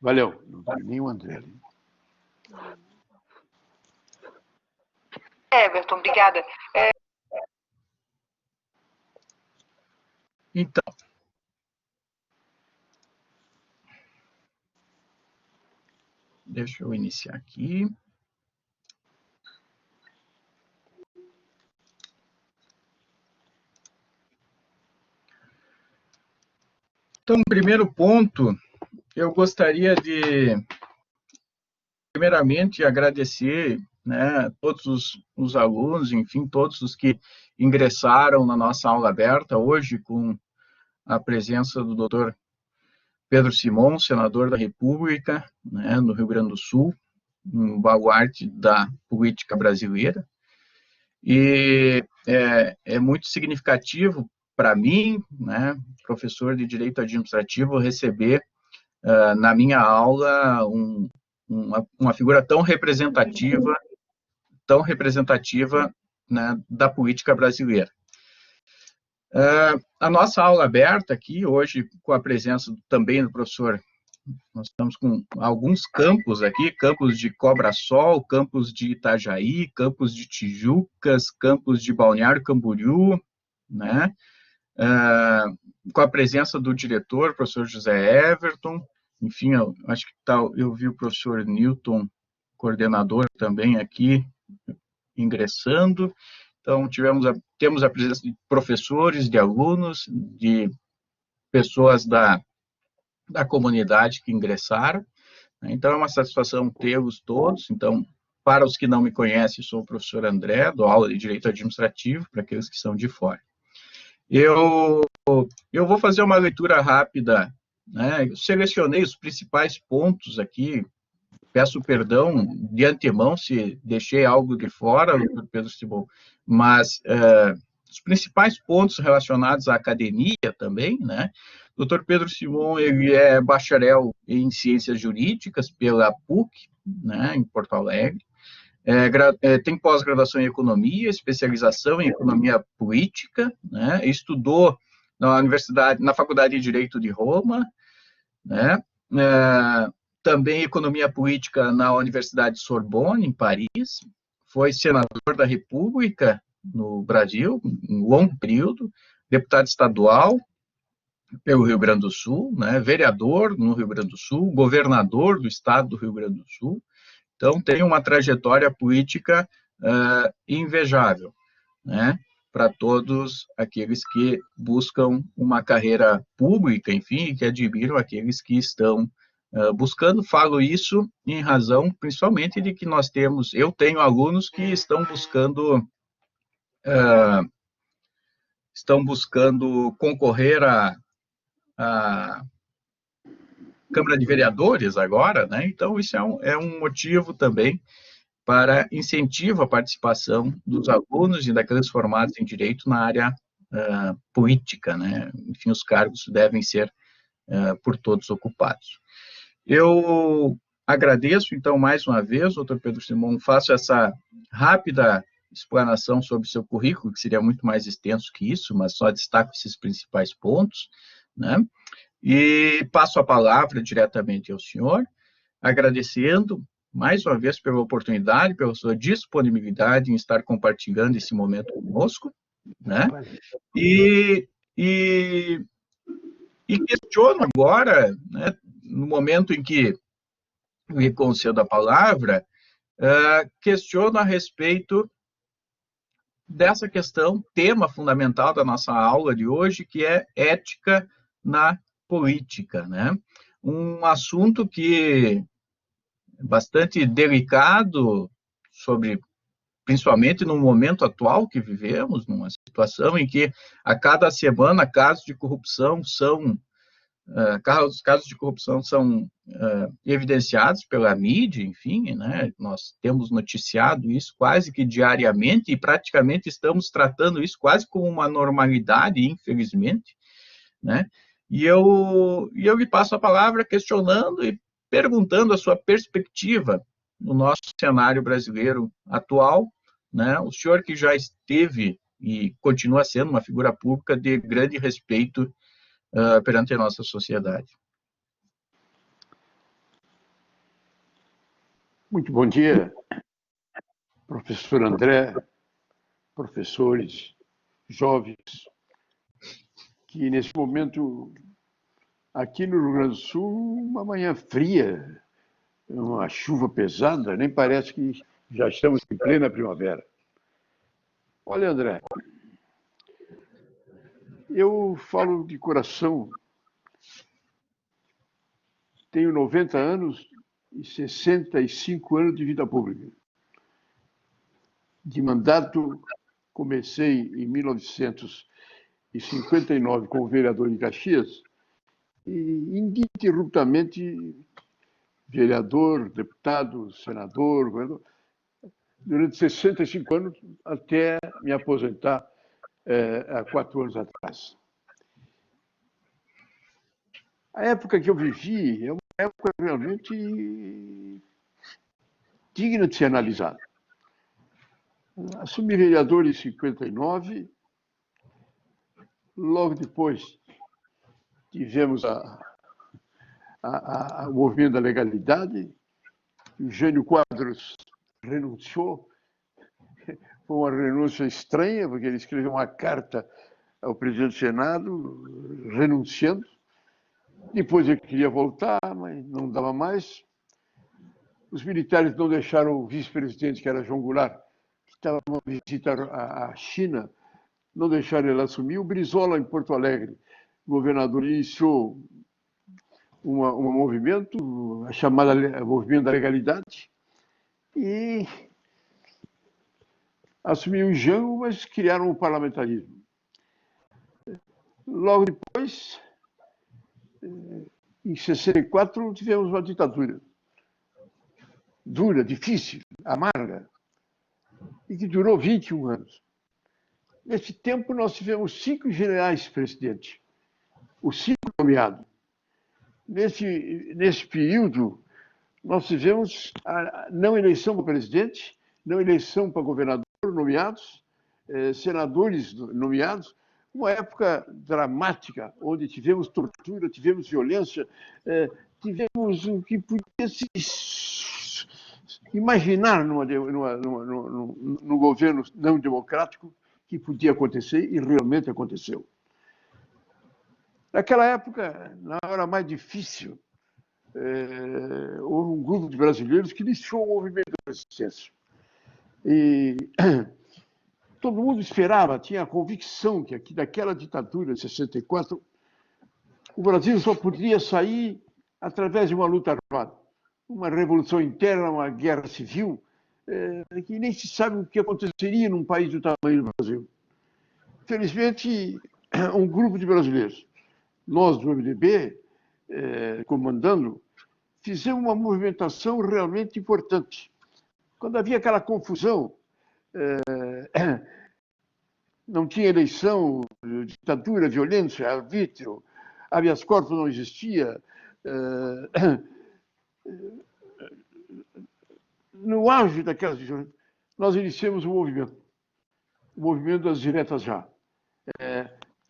Valeu. Não tem nem o André ali. Everton, obrigada. Então, deixa eu iniciar aqui. Então, primeiro ponto, eu gostaria de, primeiramente, agradecer, né, todos os alunos, enfim, todos os que ingressaram na nossa aula aberta hoje, com a presença do Dr. Pedro Simon, senador da República, né, no Rio Grande do Sul, um baluarte da política brasileira. E é muito significativo para mim, né, professor de Direito Administrativo, receber na minha aula uma figura tão representativa, né, da política brasileira. A nossa aula aberta aqui, hoje, com a presença também do professor, nós estamos com alguns campos aqui, campos de Cobra-Sol, campos de Itajaí, campos de Tijucas, campos de Balneário Camboriú, né? Com a presença do diretor, professor José Everton, enfim, eu acho que eu vi o professor Newton, coordenador também aqui, ingressando. Então, temos a presença de professores, de alunos, de pessoas da comunidade que ingressaram. Então, é uma satisfação tê-los todos. Então, para os que não me conhecem, sou o professor André, dou aula de Direito Administrativo, para aqueles que são de fora. Eu vou fazer uma leitura rápida, né? Eu selecionei os principais pontos aqui. Peço perdão de antemão se deixei algo de fora, doutor Pedro Simon, mas os principais pontos relacionados à academia também, né? O doutor Pedro Simon, ele é bacharel em Ciências Jurídicas pela PUC, né, em Porto Alegre. Tem pós-graduação em Economia, especialização em Economia Política, né? Estudou na Faculdade de Direito de Roma, né? Também Economia Política na Universidade Sorbonne, em Paris. Foi senador da República no Brasil, um longo período, deputado estadual pelo Rio Grande do Sul, né? Vereador no Rio Grande do Sul, governador do estado do Rio Grande do Sul. Então, tem uma trajetória política invejável, né? Para todos aqueles que buscam uma carreira pública, enfim, que admiram aqueles que estão buscando. Falo isso em razão, principalmente, de que eu tenho alunos que estão buscando concorrer à Câmara de Vereadores agora, né? Então, isso é um motivo também para incentivo à participação dos alunos e daqueles formados em Direito na área política, né? Enfim, os cargos devem ser por todos ocupados. Eu agradeço, então, mais uma vez, doutor Pedro Simon, faço essa rápida explanação sobre o seu currículo, que seria muito mais extenso que isso, mas só destaco esses principais pontos, né? E passo a palavra diretamente ao senhor, agradecendo mais uma vez pela oportunidade, pela sua disponibilidade em estar compartilhando esse momento conosco, né? E questiono agora, né, no momento em que me concedo a palavra, questiono a respeito dessa questão, tema fundamental da nossa aula de hoje, que é ética na política, né? Um assunto que é bastante delicado, principalmente no momento atual que vivemos, numa situação em que a cada semana casos de corrupção são evidenciados pela mídia, enfim, né? Nós temos noticiado isso quase que diariamente e praticamente estamos tratando isso quase como uma normalidade, infelizmente, né? E eu lhe passo a palavra questionando e perguntando a sua perspectiva no nosso cenário brasileiro atual, né? O senhor que já esteve e continua sendo uma figura pública de grande respeito perante a nossa sociedade. Muito bom dia, professor André, professores, jovens, que nesse momento, aqui no Rio Grande do Sul, uma manhã fria, uma chuva pesada, nem parece que já estamos em plena primavera. Olha, André, eu falo de coração, tenho 90 anos e 65 anos de vida pública. De mandato, comecei em 1959 como vereador em Caxias e ininterruptamente vereador, deputado, senador, governador, durante 65 anos até me aposentar há 4 anos atrás. A época que eu vivi é uma época realmente digna de ser analisada. Assumi vereador em 59, logo depois tivemos o movimento da legalidade, o Jânio Quadros renunciou, foi uma renúncia estranha, porque ele escreveu uma carta ao presidente do Senado, renunciando. Depois ele queria voltar, mas não dava mais. Os militares não deixaram o vice-presidente, que era João Goulart, que estava numa visita à China, não deixaram ele assumir. O Brizola, em Porto Alegre, o governador, iniciou um movimento, a chamada Movimento da Legalidade, e assumiu o Jango, mas criaram o parlamentarismo. Logo depois, em 64, tivemos uma ditadura dura, difícil, amarga, e que durou 21 anos. Nesse tempo, nós tivemos 5 generais presidentes, os 5 nomeados. Nesse período, nós tivemos a não eleição para presidente, não eleição para governador nomeados, senadores nomeados, uma época dramática, onde tivemos tortura, tivemos violência, tivemos o que podia se imaginar no governo não democrático que podia acontecer e realmente aconteceu. Naquela época, na hora mais difícil, houve um grupo de brasileiros que iniciou o movimento de resistência. E todo mundo esperava, tinha a convicção que aqui daquela ditadura de 64, o Brasil só poderia sair através de uma luta armada, uma revolução interna, uma guerra civil, que nem se sabe o que aconteceria num país do tamanho do Brasil. Felizmente, um grupo de brasileiros, nós do MDB, comandando, fizemos uma movimentação realmente importante. Quando havia aquela confusão, não tinha eleição, ditadura, violência, arbítrio, habeas corpus não existia. No auge daquelas violências, nós iniciamos o movimento das diretas já.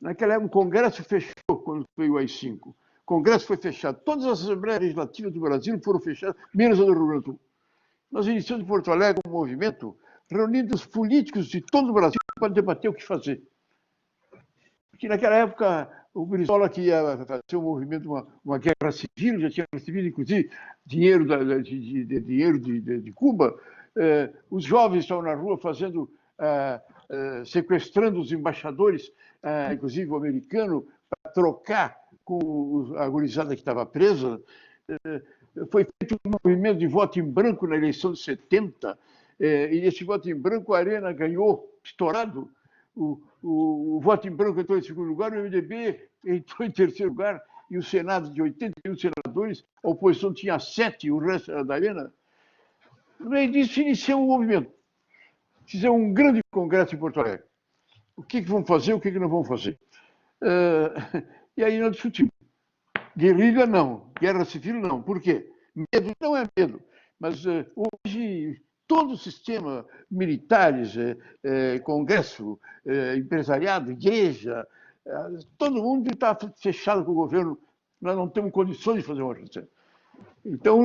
Naquela época, o Congresso fechou quando foi o AI-5. O Congresso foi fechado. Todas as Assembleias Legislativas do Brasil foram fechadas, menos a do Rio Grande do Sul. Nós iniciamos em Porto Alegre um movimento reunindo os políticos de todo o Brasil para debater o que fazer. Porque naquela época, o Brizola, que ia fazer um movimento, uma guerra civil, já tinha recebido, inclusive, dinheiro de Cuba. Os jovens estavam na rua fazendo, sequestrando os embaixadores, inclusive o americano, para trocar com a gurizada que estava presa. Foi feito um movimento de voto em branco na eleição de 70, e esse voto em branco a Arena ganhou, estourado. O voto em branco entrou em segundo lugar, o MDB entrou em terceiro lugar, e o Senado, de 81 senadores, a oposição tinha 7, o resto era da Arena. No meio disso, iniciou um movimento. Fizemos um grande congresso em Porto Alegre. O que vamos fazer, o que não vamos fazer? E aí nós discutimos. Guerrilha não, guerra civil não. Por quê? Medo não é medo, mas hoje todo o sistema, militares, congresso, empresariado, igreja, todo mundo está fechado com o governo, nós não temos condições de fazer uma resistência. Então,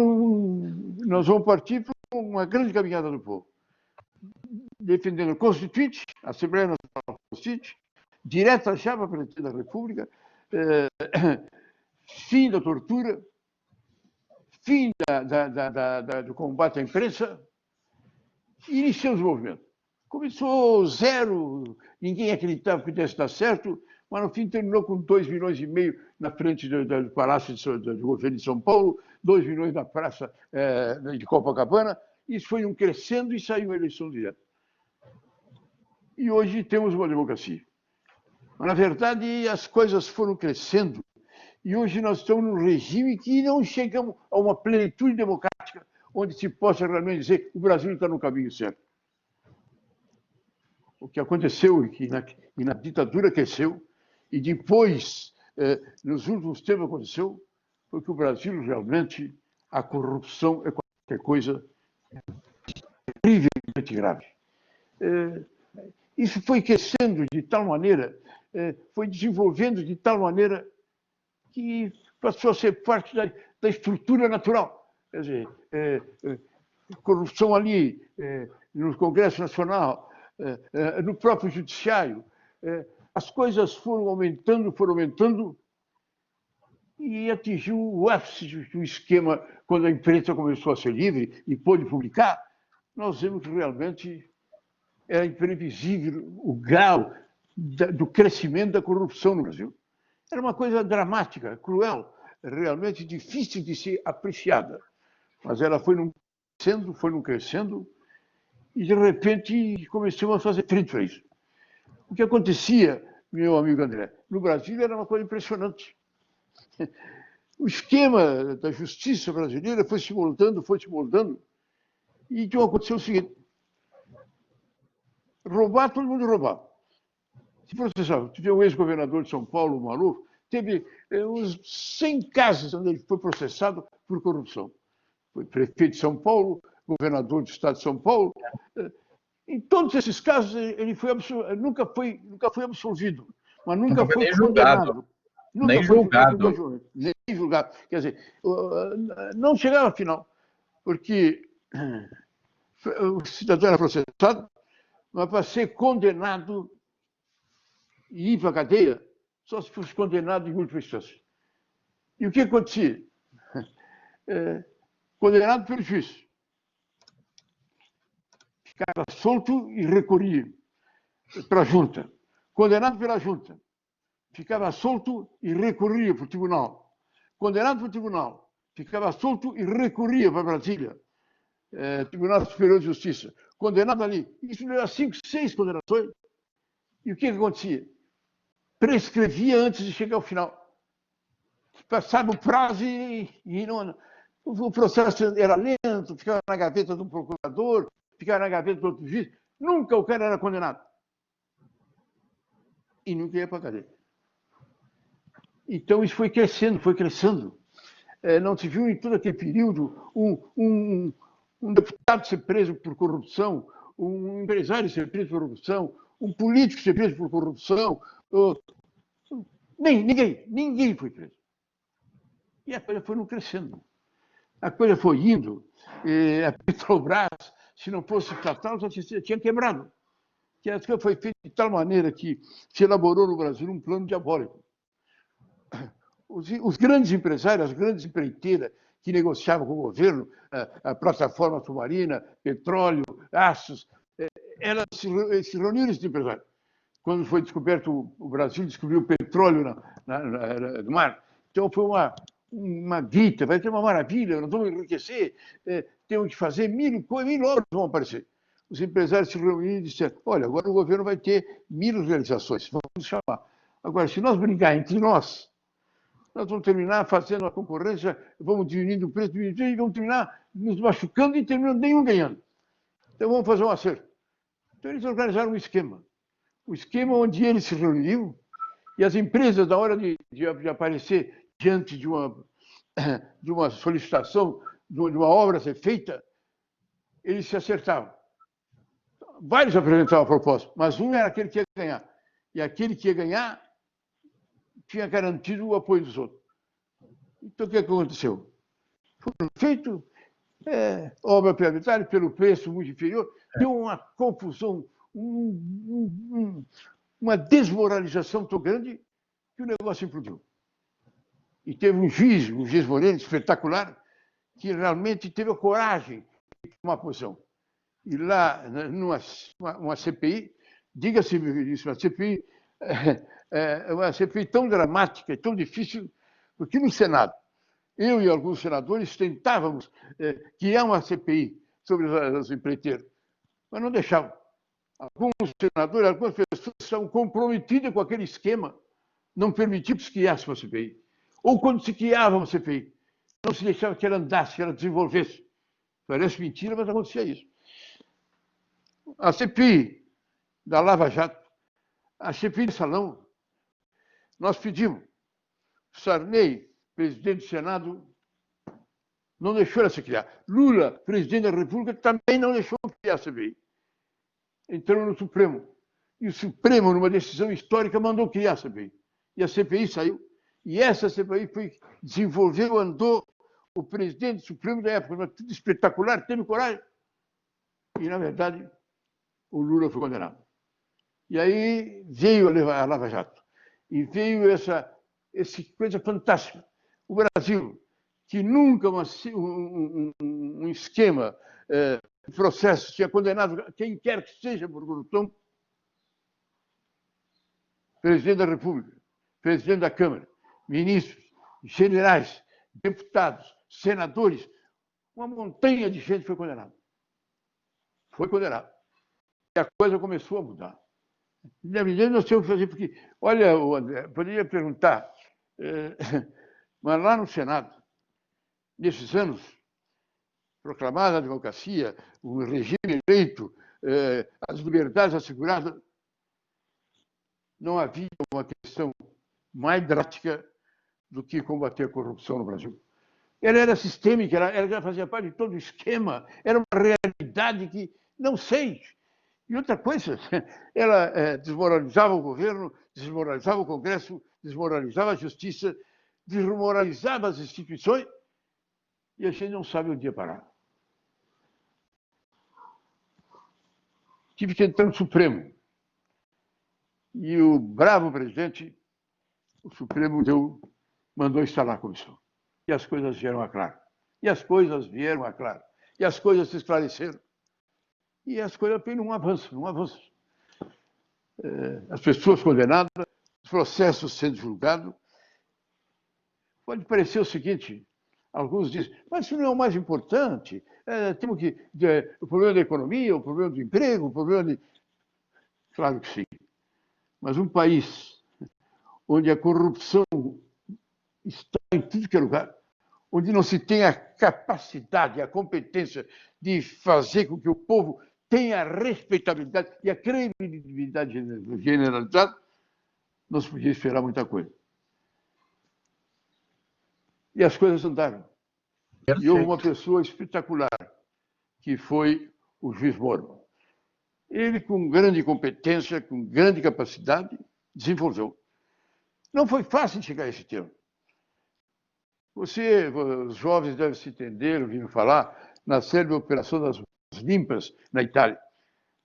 nós vamos partir para uma grande caminhada do povo, defendendo o Constituinte, a Assembleia Nacional Constituinte, direta chapa para presidente da República, fim da tortura, fim do combate à imprensa, e iniciou o desenvolvimento. Começou zero, ninguém acreditava que pudesse dar certo, mas no fim terminou com 2,5 milhões na frente do Palácio do Governo de São Paulo, 2 milhões na Praça de Copacabana. Isso foi um crescendo e saiu uma eleição direta. E hoje temos uma democracia. Mas, na verdade, as coisas foram crescendo e hoje nós estamos num regime que não chegamos a uma plenitude democrática onde se possa realmente dizer que o Brasil está no caminho certo. O que aconteceu e na ditadura cresceu, e depois, nos últimos tempos aconteceu, foi que o Brasil realmente, a corrupção é qualquer coisa terrivelmente grave. Isso foi crescendo de tal maneira, foi desenvolvendo de tal maneira que passou a ser parte da estrutura natural. Quer dizer, corrupção ali, no Congresso Nacional, no próprio Judiciário, as coisas foram aumentando, e atingiu o ápice do esquema quando a imprensa começou a ser livre e pôde publicar. Nós vemos que realmente era imprevisível o grau do crescimento da corrupção no Brasil. Era uma coisa dramática, cruel, realmente difícil de ser apreciada. Mas ela foi num crescendo, e de repente começamos a fazer frente a isso. O que acontecia, meu amigo André, no Brasil era uma coisa impressionante. O esquema da justiça brasileira foi se moldando, e então aconteceu o seguinte: roubar, todo mundo roubava. Se processava. Tive um ex-governador de São Paulo, o Maluf, teve uns 100 casos onde ele foi processado por corrupção. Foi prefeito de São Paulo, governador do estado de São Paulo. Em todos esses casos, ele nunca foi absolvido, mas nunca foi condenado. Nem julgado. Nem julgado. Quer dizer, não chegava ao final, porque o cidadão era processado, mas para ser condenado e ir para a cadeia, só se fosse condenado em última instância. E o que acontecia? Condenado pelo juiz. Ficava solto e recorria para a junta. Condenado pela junta. Ficava solto e recorria para o tribunal. Condenado para o tribunal. Ficava solto e recorria para Brasília. Tribunal Superior de Justiça. Condenado ali. Isso deu 5, 6 condenações. E o que acontecia? Prescrevia antes de chegar ao final. Passava o prazo e não... O processo era lento, ficava na gaveta de um procurador, ficava na gaveta do outro juiz. Nunca o cara era condenado. E nunca ia para a cadeia. Então isso foi crescendo. Não se viu em todo aquele período um deputado ser preso por corrupção, um empresário ser preso por corrupção, um político ser preso por corrupção. Ninguém foi preso. E a coisa foi não crescendo. A coisa foi indo. A Petrobras, se não fosse estatal, já tinha quebrado. Que a coisa foi feita de tal maneira que se elaborou no Brasil um plano diabólico. Os grandes empresários, as grandes empreiteiras que negociavam com o governo, a plataforma submarina, petróleo, aços, elas se reuniram esses empresários. Quando foi descoberto, o Brasil descobriu o petróleo no mar. Então foi uma grita, vai ter uma maravilha, nós vamos enriquecer, temos que fazer mil obras vão aparecer. Os empresários se reuniram e disseram: olha, agora o governo vai ter 1000 realizações, vamos chamar. Agora, se nós brincar entre nós vamos terminar fazendo a concorrência, vamos diminuindo o preço, e vamos terminar nos machucando e terminando nenhum ganhando. Então vamos fazer um acerto. Então eles organizaram um esquema onde eles se reuniam e as empresas, na hora de aparecer diante de uma solicitação, de uma obra a ser feita, eles se acertavam. Vários apresentavam a proposta, mas um era aquele que ia ganhar. E aquele que ia ganhar tinha garantido o apoio dos outros. Então, o que aconteceu? Foram feitos obra pela metade, pelo preço muito inferior, deu uma confusão, uma desmoralização tão grande que o negócio implodiu. E teve um juiz Moreno, espetacular, que realmente teve a coragem de tomar posição. E lá, numa CPI, diga-se isso, uma CPI tão dramática e tão difícil, porque no Senado, eu e alguns senadores tentávamos criar uma CPI sobre as empreiteiras, mas não deixavam. Alguns senadores, algumas pessoas estavam comprometidas com aquele esquema, não permitiam que se criasse uma CPI. Ou quando se criava uma CPI, não se deixava que ela andasse, que ela desenvolvesse. Parece mentira, mas acontecia isso. A CPI da Lava Jato, a CPI do Salão, nós pedimos. Sarney, presidente do Senado, não deixou ela se criar. Lula, presidente da República, também não deixou criar a CPI. Entrou no Supremo. E o Supremo, numa decisão histórica, mandou criar a CPI. E a CPI saiu. E essa CPI desenvolveu, andou, o presidente do Supremo da época, tudo espetacular, teve coragem. E, na verdade, o Lula foi condenado. E aí veio a Lava Jato. E veio essa coisa fantástica. O Brasil, que nunca um esquema, um processo, tinha condenado quem quer que seja por corrupção, presidente da República, presidente da Câmara, ministros, generais, deputados, senadores, uma montanha de gente foi condenada. Foi condenado. E a coisa começou a mudar. Na verdade, nós temos que fazer, porque, olha, André, poderia perguntar, mas lá no Senado, nesses anos, proclamada a democracia, o regime eleito, as liberdades asseguradas, não havia uma questão mais drástica do que combater a corrupção no Brasil. Ela era sistêmica, ela fazia parte de todo o esquema, era uma realidade que, não sei. E outra coisa, ela desmoralizava o governo, desmoralizava o Congresso, desmoralizava a justiça, desmoralizava as instituições, e a gente não sabe onde ia parar. Tive que entrar no Supremo. E o bravo presidente, o Supremo mandou instalar a comissão. E as coisas vieram a claro. E as coisas vieram a claro. E as coisas se esclareceram. E as coisas têm um avanço. As pessoas condenadas, os processos sendo julgados. Pode parecer o seguinte, alguns dizem, mas isso não é o mais importante. Temos que... o problema da economia, o problema do emprego, o problema de... Claro que sim. Mas um país onde a corrupção está em tudo que é lugar, onde não se tem a capacidade, a competência de fazer com que o povo tenha a respeitabilidade e a credibilidade generalizada, não se podia esperar muita coisa. E as coisas andaram. Perfeito. E houve uma pessoa espetacular, que foi o juiz Moro. Ele, com grande competência, com grande capacidade, desenvolveu. Não foi fácil chegar a esse termo. Os jovens devem se entender, ouviram falar, na célebre Operação das Limpas, na Itália.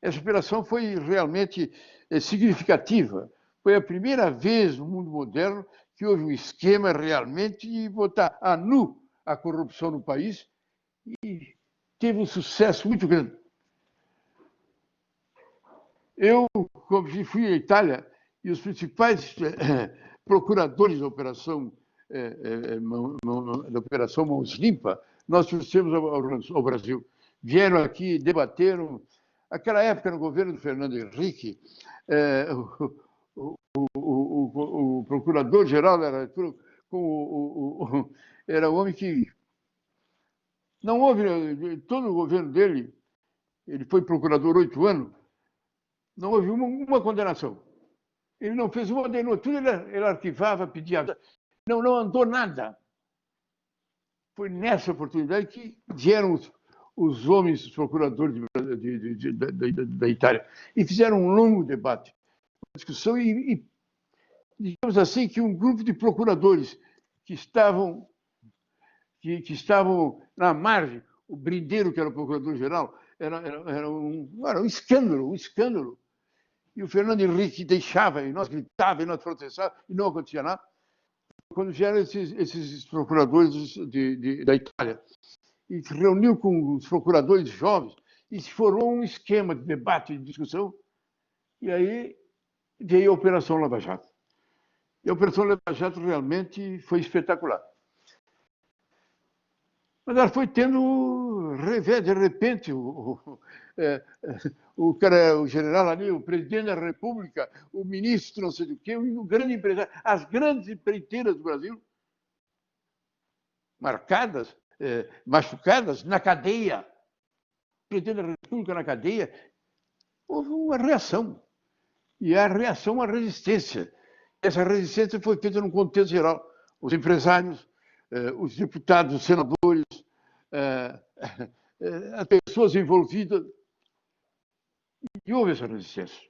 Essa operação foi realmente significativa. Foi a primeira vez no mundo moderno que houve um esquema realmente de botar a nu a corrupção no país e teve um sucesso muito grande. Eu fui à Itália e os principais procuradores da Operação Mãos Limpas, nós trouxemos ao Brasil. Vieram aqui, debateram. Aquela época, no governo do Fernando Henrique, o procurador-geral era um homem que não houve, todo o governo dele, ele foi procurador 8 anos, não houve uma condenação. Ele não fez uma denúncia, tudo ele arquivava, pedia. Não andou nada. Foi nessa oportunidade que vieram os homens, os procuradores da Itália, e fizeram um longo debate, uma discussão, e digamos assim, que um grupo de procuradores que estavam na margem, o Brindeiro, que era o procurador-geral, era um escândalo, um escândalo. E o Fernando Henrique deixava, e nós gritávamos, e nós protestávamos, e não acontecia nada. Quando vieram esses procuradores da Itália, e se reuniu com os procuradores jovens, e se formou um esquema de debate e de discussão, e aí veio a Operação Lava Jato. E a Operação Lava Jato realmente foi espetacular. Mas ela foi tendo revés, de repente, o general ali, o presidente da República, o ministro, não sei do quê, o grande empresário, as grandes empreiteiras do Brasil, marcadas, machucadas, na cadeia. O presidente da República na cadeia. Houve uma reação. E a reação, uma resistência. Essa resistência foi feita num contexto geral. Os empresários, os deputados, os senadores, as pessoas envolvidas. E houve essa resistência.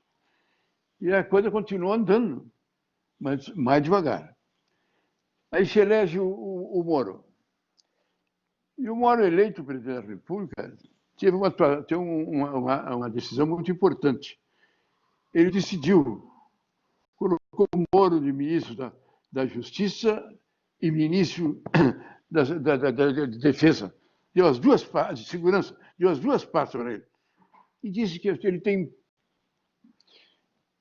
E a coisa continuou andando, mas mais devagar. Aí se elege o Moro. E o Moro, eleito presidente da República, teve uma decisão muito importante. Ele decidiu, colocou o Moro de ministro da Justiça e ministro da Defesa. Deu as duas partes, de segurança, deu as duas partes para ele. E disse que ele tem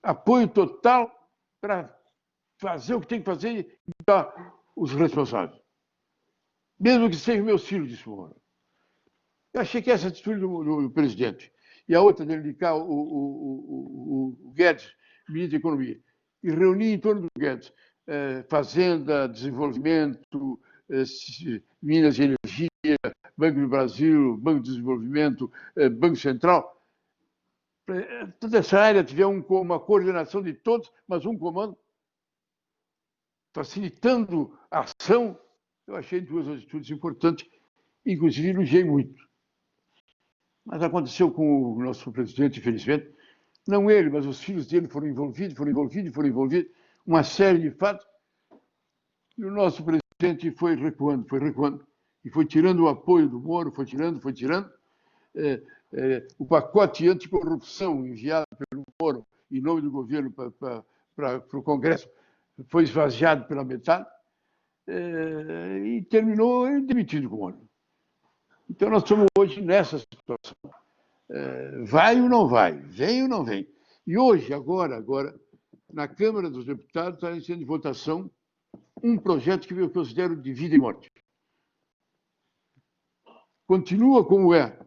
apoio total para fazer o que tem que fazer e dar os responsáveis. Mesmo que sejam meus filhos, disse o Moro. Eu achei que essa atitude do presidente. E a outra dele indicar o Guedes, ministro da Economia, e reunir em torno do Guedes Fazenda, Desenvolvimento, Minas e Energia, Banco do Brasil, Banco de Desenvolvimento, Banco Central. Toda essa área tiver uma coordenação de todos, mas um comando, facilitando a ação. Eu achei duas atitudes importantes, inclusive elogiei muito. Mas aconteceu com o nosso presidente, infelizmente, não ele, mas os filhos dele foram envolvidos, uma série de fatos, e o nosso presidente foi recuando, e foi tirando o apoio do Moro, foi tirando. O pacote anticorrupção enviado pelo Moro, em nome do governo, para o Congresso, foi esvaziado pela metade, e terminou demitido com o Moro. Então, nós estamos hoje nessa situação. Vai ou não vai? Vem ou não vem? E hoje, agora, na Câmara dos Deputados, está sendo de votação um projeto que eu considero de vida e morte. Continua como é.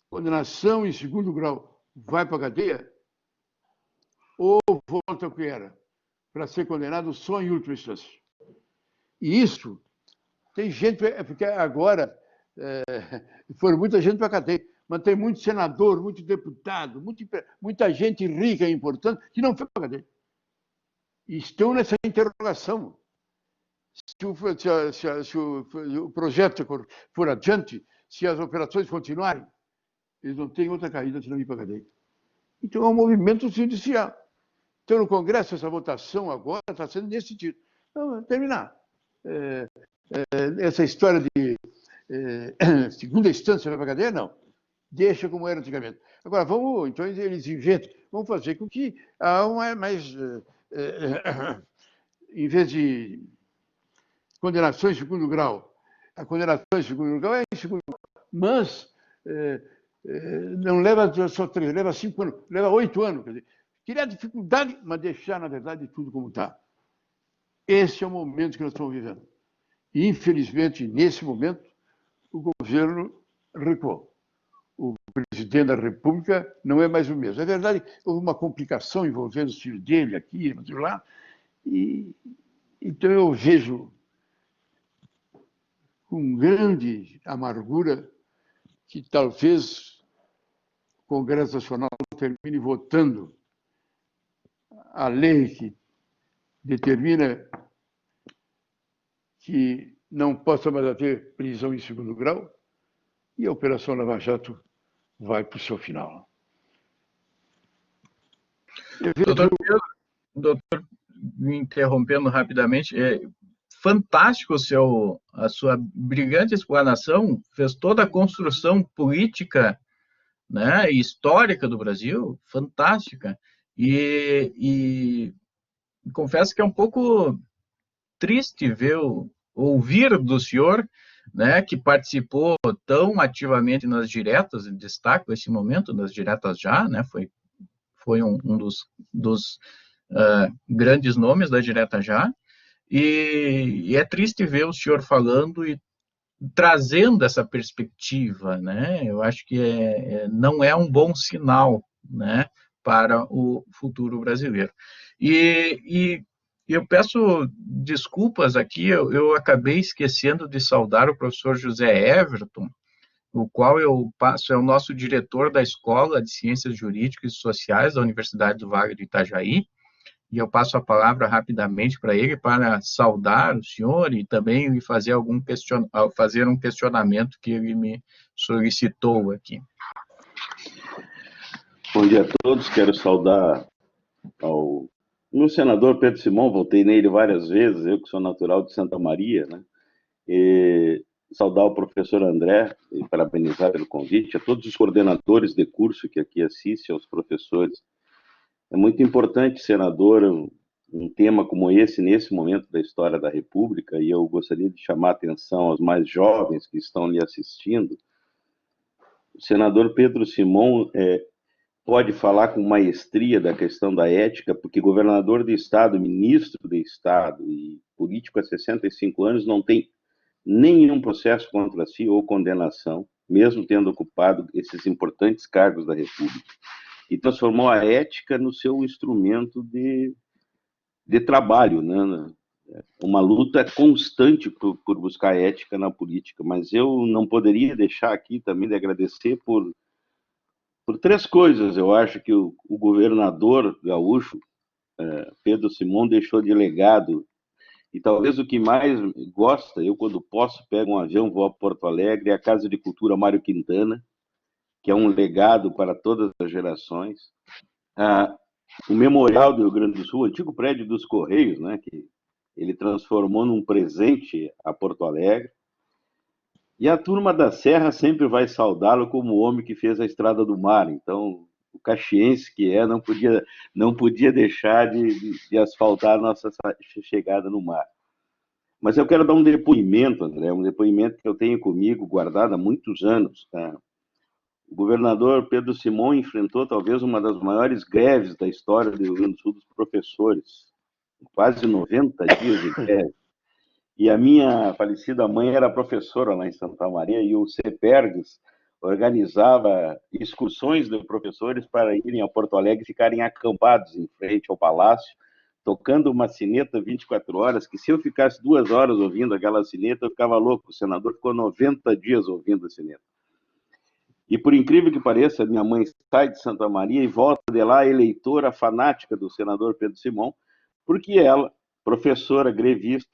Condenação em segundo grau vai para a cadeia ou volta ao que era, para ser condenado só em última instância. E isso, tem gente, porque agora foram muita gente para a cadeia, mas tem muito senador, muito deputado, muita gente rica e importante que não foi para a cadeia. E estão nessa interrogação. Se o projeto for adiante, se as operações continuarem, eles não têm outra caída se não ir para a cadeia. Então, é um movimento judicial. Então, no Congresso, essa votação agora está sendo nesse sentido. Então, terminar. Essa história de segunda instância vai para a cadeia, não. Deixa como era antigamente. Agora, então eles inventam, vamos fazer com que em vez de condenação em segundo grau, a condenação em segundo grau é em segundo grau, mas não leva só 3, leva 5 anos, leva 8 anos. Quer dizer, criar dificuldade, mas deixar, na verdade, tudo como está. Esse é o momento que nós estamos vivendo. E, infelizmente, nesse momento, o governo recuou. O presidente da República não é mais o mesmo. É verdade, houve uma complicação envolvendo os filhos dele aqui, lá, e então eu vejo com grande amargura que talvez o Congresso Nacional termine votando a lei que determina que não possa mais haver prisão em segundo grau, e a Operação Lava Jato vai para o seu final. Doutor, me interrompendo rapidamente, fantástico a sua brilhante explanação, fez toda a construção política, né, e histórica do Brasil, fantástica. E confesso que é um pouco triste ouvir do senhor, né, que participou tão ativamente nas diretas, destaco esse momento, nas diretas já, né, foi um dos grandes nomes da direta já, e é triste ver o senhor falando e trazendo essa perspectiva, né? Eu acho que não é um bom sinal, né, para o futuro brasileiro. E eu peço desculpas aqui, eu acabei esquecendo de saudar o professor José Everton, o qual eu passo, é o nosso diretor da Escola de Ciências Jurídicas e Sociais da Universidade do Vale do Itajaí, e eu passo a palavra rapidamente para ele para saudar o senhor e também fazer fazer um questionamento que ele me solicitou aqui. Bom dia a todos, quero saudar ao meu senador Pedro Simão, voltei nele várias vezes, eu que sou natural de Santa Maria, né? E saudar o professor André e parabenizar pelo convite, a todos os coordenadores de curso que aqui assistem, aos professores. É muito importante, senador, um tema como esse, nesse momento da história da República, e eu gostaria de chamar a atenção aos mais jovens que estão lhe assistindo. O senador Pedro Simão pode falar com maestria da questão da ética, porque governador de Estado, ministro de Estado e político há 65 anos não tem nenhum processo contra si ou condenação, mesmo tendo ocupado esses importantes cargos da República. E transformou a ética no seu instrumento de trabalho, né? Uma luta constante por buscar ética na política. Mas eu não poderia deixar aqui também de agradecer por três coisas. Eu acho que o governador gaúcho, Pedro Simão, deixou de legado. E talvez o que mais gosta, eu quando posso pego um avião, vou a Porto Alegre, é a Casa de Cultura Mário Quintana, que é um legado para todas as gerações. O Memorial do Rio Grande do Sul, o antigo prédio dos Correios, né, que ele transformou num presente a Porto Alegre. E a turma da Serra sempre vai saudá-lo como o homem que fez a Estrada do Mar. Então, o caxiense que não podia deixar de asfaltar a nossa chegada no mar. Mas eu quero dar um depoimento, André, um depoimento que eu tenho comigo guardado há muitos anos. Tá? O governador Pedro Simão enfrentou talvez uma das maiores greves da história do Rio Grande do Sul dos professores, quase 90 dias de greve. E a minha falecida mãe era professora lá em Santa Maria, e o CEPERGS organizava excursões de professores para irem a Porto Alegre e ficarem acampados em frente ao palácio, tocando uma sineta 24 horas, que se eu ficasse 2 horas ouvindo aquela sineta, eu ficava louco. O senador ficou 90 dias ouvindo a sineta. E por incrível que pareça, minha mãe sai de Santa Maria e volta de lá eleitora fanática do senador Pedro Simão, porque ela, professora grevista,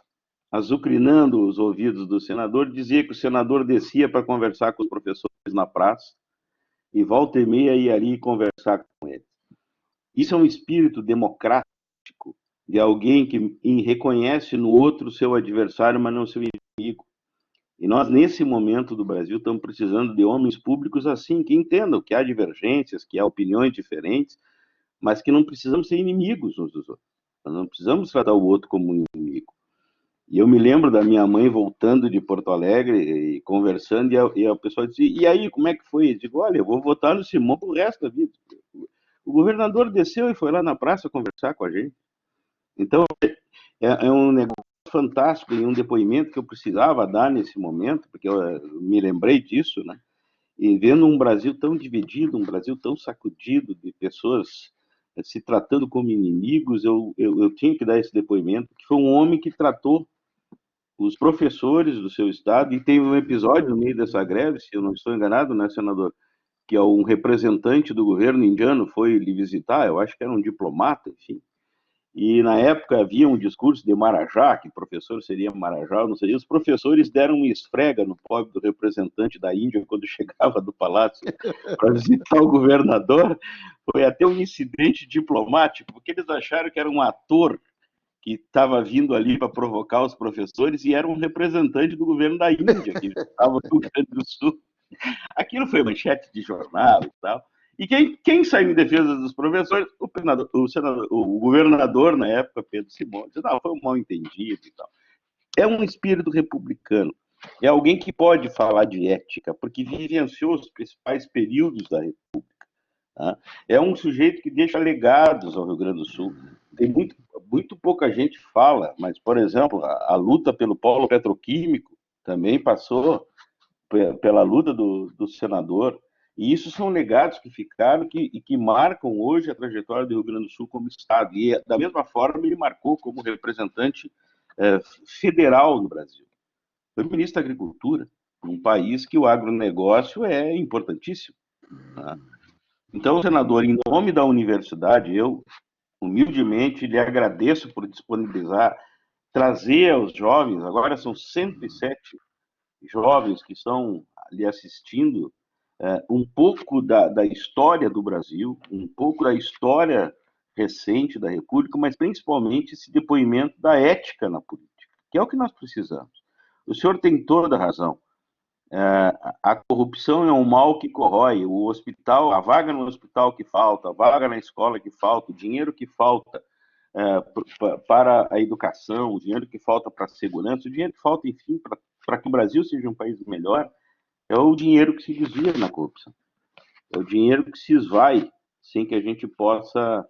azucrinando os ouvidos do senador, dizia que o senador descia para conversar com os professores na praça e volta e meia ia ali conversar com eles. Isso é um espírito democrático de alguém que reconhece no outro seu adversário, mas não seu inimigo. E nós, nesse momento do Brasil, estamos precisando de homens públicos assim, que entendam que há divergências, que há opiniões diferentes, mas que não precisamos ser inimigos uns dos outros. Nós não precisamos tratar o outro como um inimigo. E eu me lembro da minha mãe voltando de Porto Alegre e conversando, e a pessoa disse, e aí, como é que foi? Eu digo, olha, eu vou votar no Simão pro resto da vida. O governador desceu e foi lá na praça conversar com a gente. Então, é um negócio fantástico e um depoimento que eu precisava dar nesse momento, porque eu me lembrei disso, né? E vendo um Brasil tão dividido, um Brasil tão sacudido de pessoas se tratando como inimigos, eu tinha que dar esse depoimento, que foi um homem que tratou os professores do seu estado, e teve um episódio no meio dessa greve, se eu não estou enganado, né, senador, que um representante do governo indiano foi lhe visitar, eu acho que era um diplomata, enfim, e na época havia um discurso de Marajá, que professor seria Marajá, não sei, os professores deram uma esfrega no pobre do representante da Índia quando chegava do palácio para visitar o governador. Foi até um incidente diplomático, porque eles acharam que era um ator estava vindo ali para provocar os professores e era um representante do governo da Índia, que estava no Rio Grande do Sul. Aquilo foi manchete de jornal e tal. E quem saiu em defesa dos professores? O governador, na época, Pedro Simões, disse, não, foi um mal-entendido e tal. É um espírito republicano. É alguém que pode falar de ética, porque vivenciou os principais períodos da República. Tá? É um sujeito que deixa legados ao Rio Grande do Sul. Tem muito pouca gente fala, mas, por exemplo, a luta pelo polo petroquímico também passou pela luta do senador. E isso são legados que ficaram e que marcam hoje a trajetória do Rio Grande do Sul como Estado. E, da mesma forma, ele marcou como representante federal no Brasil. Foi ministro da Agricultura, um país que o agronegócio é importantíssimo. Tá? Então, senador, em nome da universidade, eu humildemente lhe agradeço por disponibilizar, trazer aos jovens, agora são 107 jovens que estão ali assistindo, um pouco da história do Brasil, um pouco da história recente da República, mas principalmente esse depoimento da ética na política, que é o que nós precisamos. O senhor tem toda a razão. A corrupção é um mal que corrói. O hospital, a vaga no hospital que falta, a vaga na escola que falta, o dinheiro que falta para a educação, o dinheiro que falta para a segurança, o dinheiro que falta, enfim, para que o Brasil seja um país melhor, é o dinheiro que se desvia na corrupção. É o dinheiro que se esvai sem que a gente possa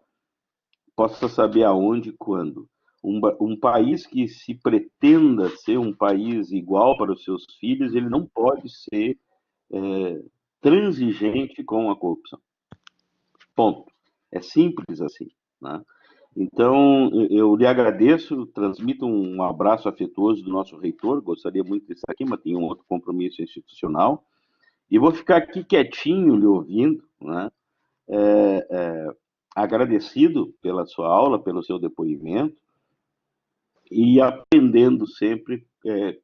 saber aonde e quando. Um país que se pretenda ser um país igual para os seus filhos, ele não pode ser transigente com a corrupção. Ponto. É simples assim, né? Então, eu lhe agradeço, transmito um abraço afetuoso do nosso reitor, gostaria muito de estar aqui, mas tenho um outro compromisso institucional, e vou ficar aqui quietinho, lhe ouvindo, né? Agradecido pela sua aula, pelo seu depoimento, e aprendendo sempre que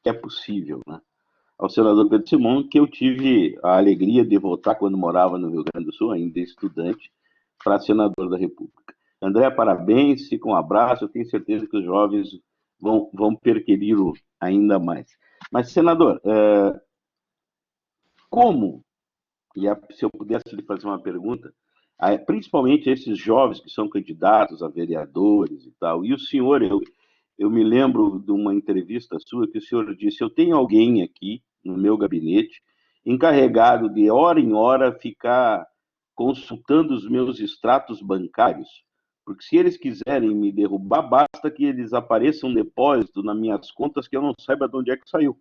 é possível, né? Ao senador Pedro Simões, que eu tive a alegria de votar quando morava no Rio Grande do Sul, ainda estudante, para senador da República. André, parabéns, fica um abraço, eu tenho certeza que os jovens vão perquiri-lo ainda mais. Mas, senador, como, se eu pudesse lhe fazer uma pergunta, principalmente esses jovens que são candidatos a vereadores e tal, e o senhor, eu me lembro de uma entrevista sua que o senhor disse, eu tenho alguém aqui no meu gabinete encarregado de hora em hora ficar consultando os meus extratos bancários, porque se eles quiserem me derrubar, basta que eles apareçam um depósito nas minhas contas que eu não saiba de onde é que saiu.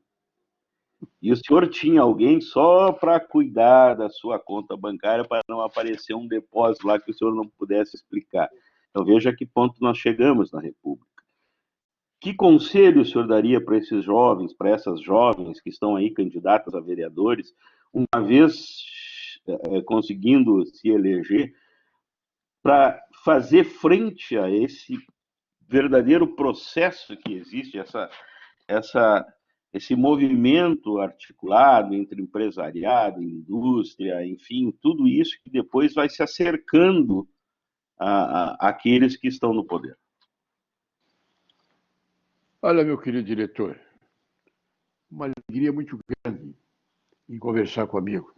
E o senhor tinha alguém só para cuidar da sua conta bancária para não aparecer um depósito lá que o senhor não pudesse explicar. Então veja a que ponto nós chegamos na República. Que conselho o senhor daria para esses jovens, para essas jovens que estão aí candidatas a vereadores, uma vez conseguindo se eleger, para fazer frente a esse verdadeiro processo que existe, esse movimento articulado entre empresariado, indústria, enfim, tudo isso que depois vai se acercando àqueles que estão no poder? Olha, meu querido diretor, uma alegria muito grande em conversar comigo.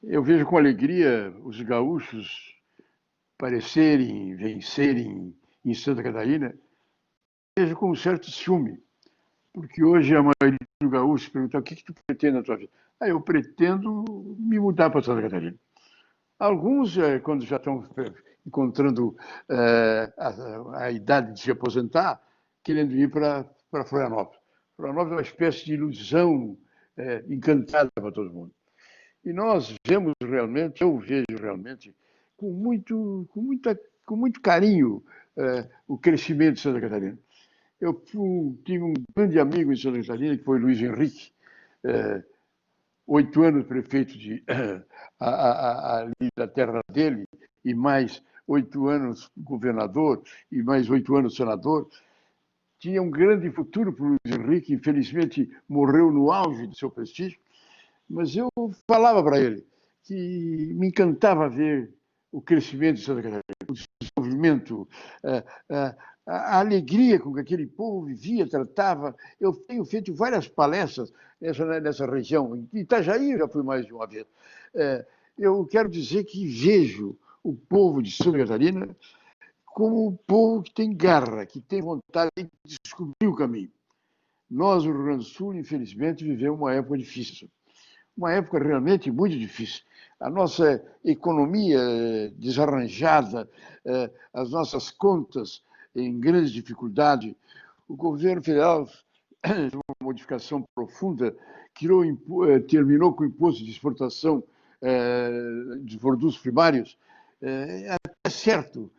Eu vejo com alegria os gaúchos parecerem, vencerem em Santa Catarina, vejo com um certo ciúme, porque hoje a maioria dos gaúchos pergunta o que tu pretende na tua vida? Eu pretendo me mudar para Santa Catarina. Alguns, quando já estão encontrando a idade de se aposentar, querendo ir para Florianópolis. Florianópolis é uma espécie de ilusão encantada para todo mundo. E nós vemos realmente, eu vejo realmente, com muito carinho o crescimento de Santa Catarina. Eu tive um grande amigo em Santa Catarina, que foi Luiz Henrique, 8 anos prefeito ali da terra dele, e mais 8 anos governador, e mais 8 anos senador. Tinha um grande futuro para o Luiz Henrique, infelizmente morreu no auge do seu prestígio, mas eu falava para ele que me encantava ver o crescimento de Santa Catarina, o desenvolvimento, a alegria com que aquele povo vivia, tratava. Eu tenho feito várias palestras nessa região. Em Itajaí eu já fui mais de uma vez. Eu quero dizer que vejo o povo de Santa Catarina como um povo que tem garra, que tem vontade de descobrir o caminho. Nós, no Rio Grande do Sul, infelizmente, vivemos uma época difícil. Uma época realmente muito difícil. A nossa economia desarranjada, as nossas contas em grande dificuldade. O governo federal, de uma modificação profunda, terminou com o imposto de exportação de produtos primários. É certo,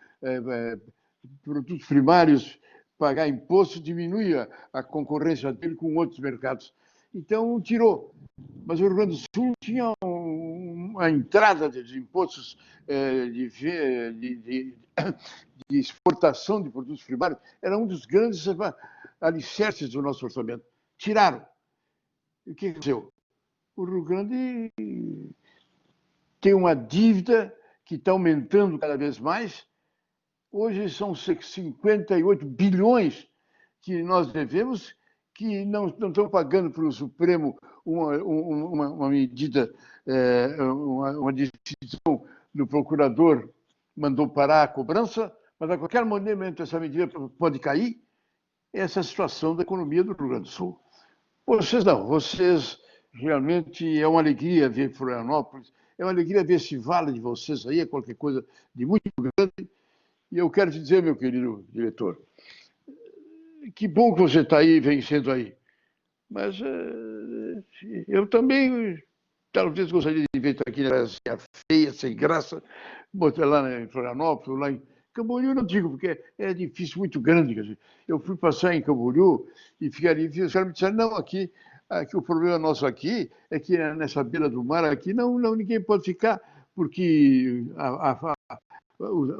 produtos primários, pagar imposto diminui a concorrência dele com outros mercados. Então, tirou. Mas o Rio Grande do Sul tinha uma entrada de impostos de exportação de produtos primários, era um dos grandes alicerces do nosso orçamento. Tiraram. E o que aconteceu? O Rio Grande tem uma dívida que está aumentando cada vez mais. Hoje são 58 bilhões que nós devemos, que não estão pagando para o Supremo uma medida, uma decisão do procurador mandou parar a cobrança, mas a qualquer momento essa medida pode cair. Essa é a situação da economia do Rio Grande do Sul. Vocês realmente é uma alegria ver Florianópolis, é uma alegria ver esse vale de vocês aí, é qualquer coisa de muito grande. E eu quero te dizer, meu querido diretor, que bom que você está aí, vencendo aí. Mas eu também, talvez, gostaria de ver aqui na feia, sem graça, botar lá em Florianópolis, lá em Camboriú, não digo, porque é difícil, muito grande. Quer dizer, eu fui passar em Camboriú e ficaria, os caras me disseram, não, aqui o problema nosso aqui é que nessa beira do mar, aqui não ninguém pode ficar, porque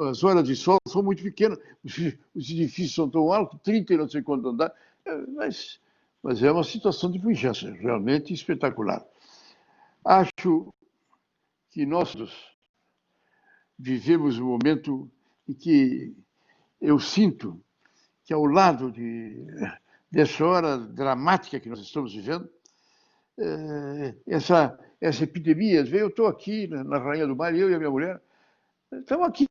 as horas de sol são muito pequenas, os edifícios são tão altos, 30 e não sei quanto andar, mas é uma situação de pujança, realmente espetacular. Acho que nós vivemos um momento em que eu sinto que, ao lado dessa hora dramática que nós estamos vivendo, essa epidemia, eu estou aqui na Rainha do Mar, eu e a minha mulher, estamos aqui.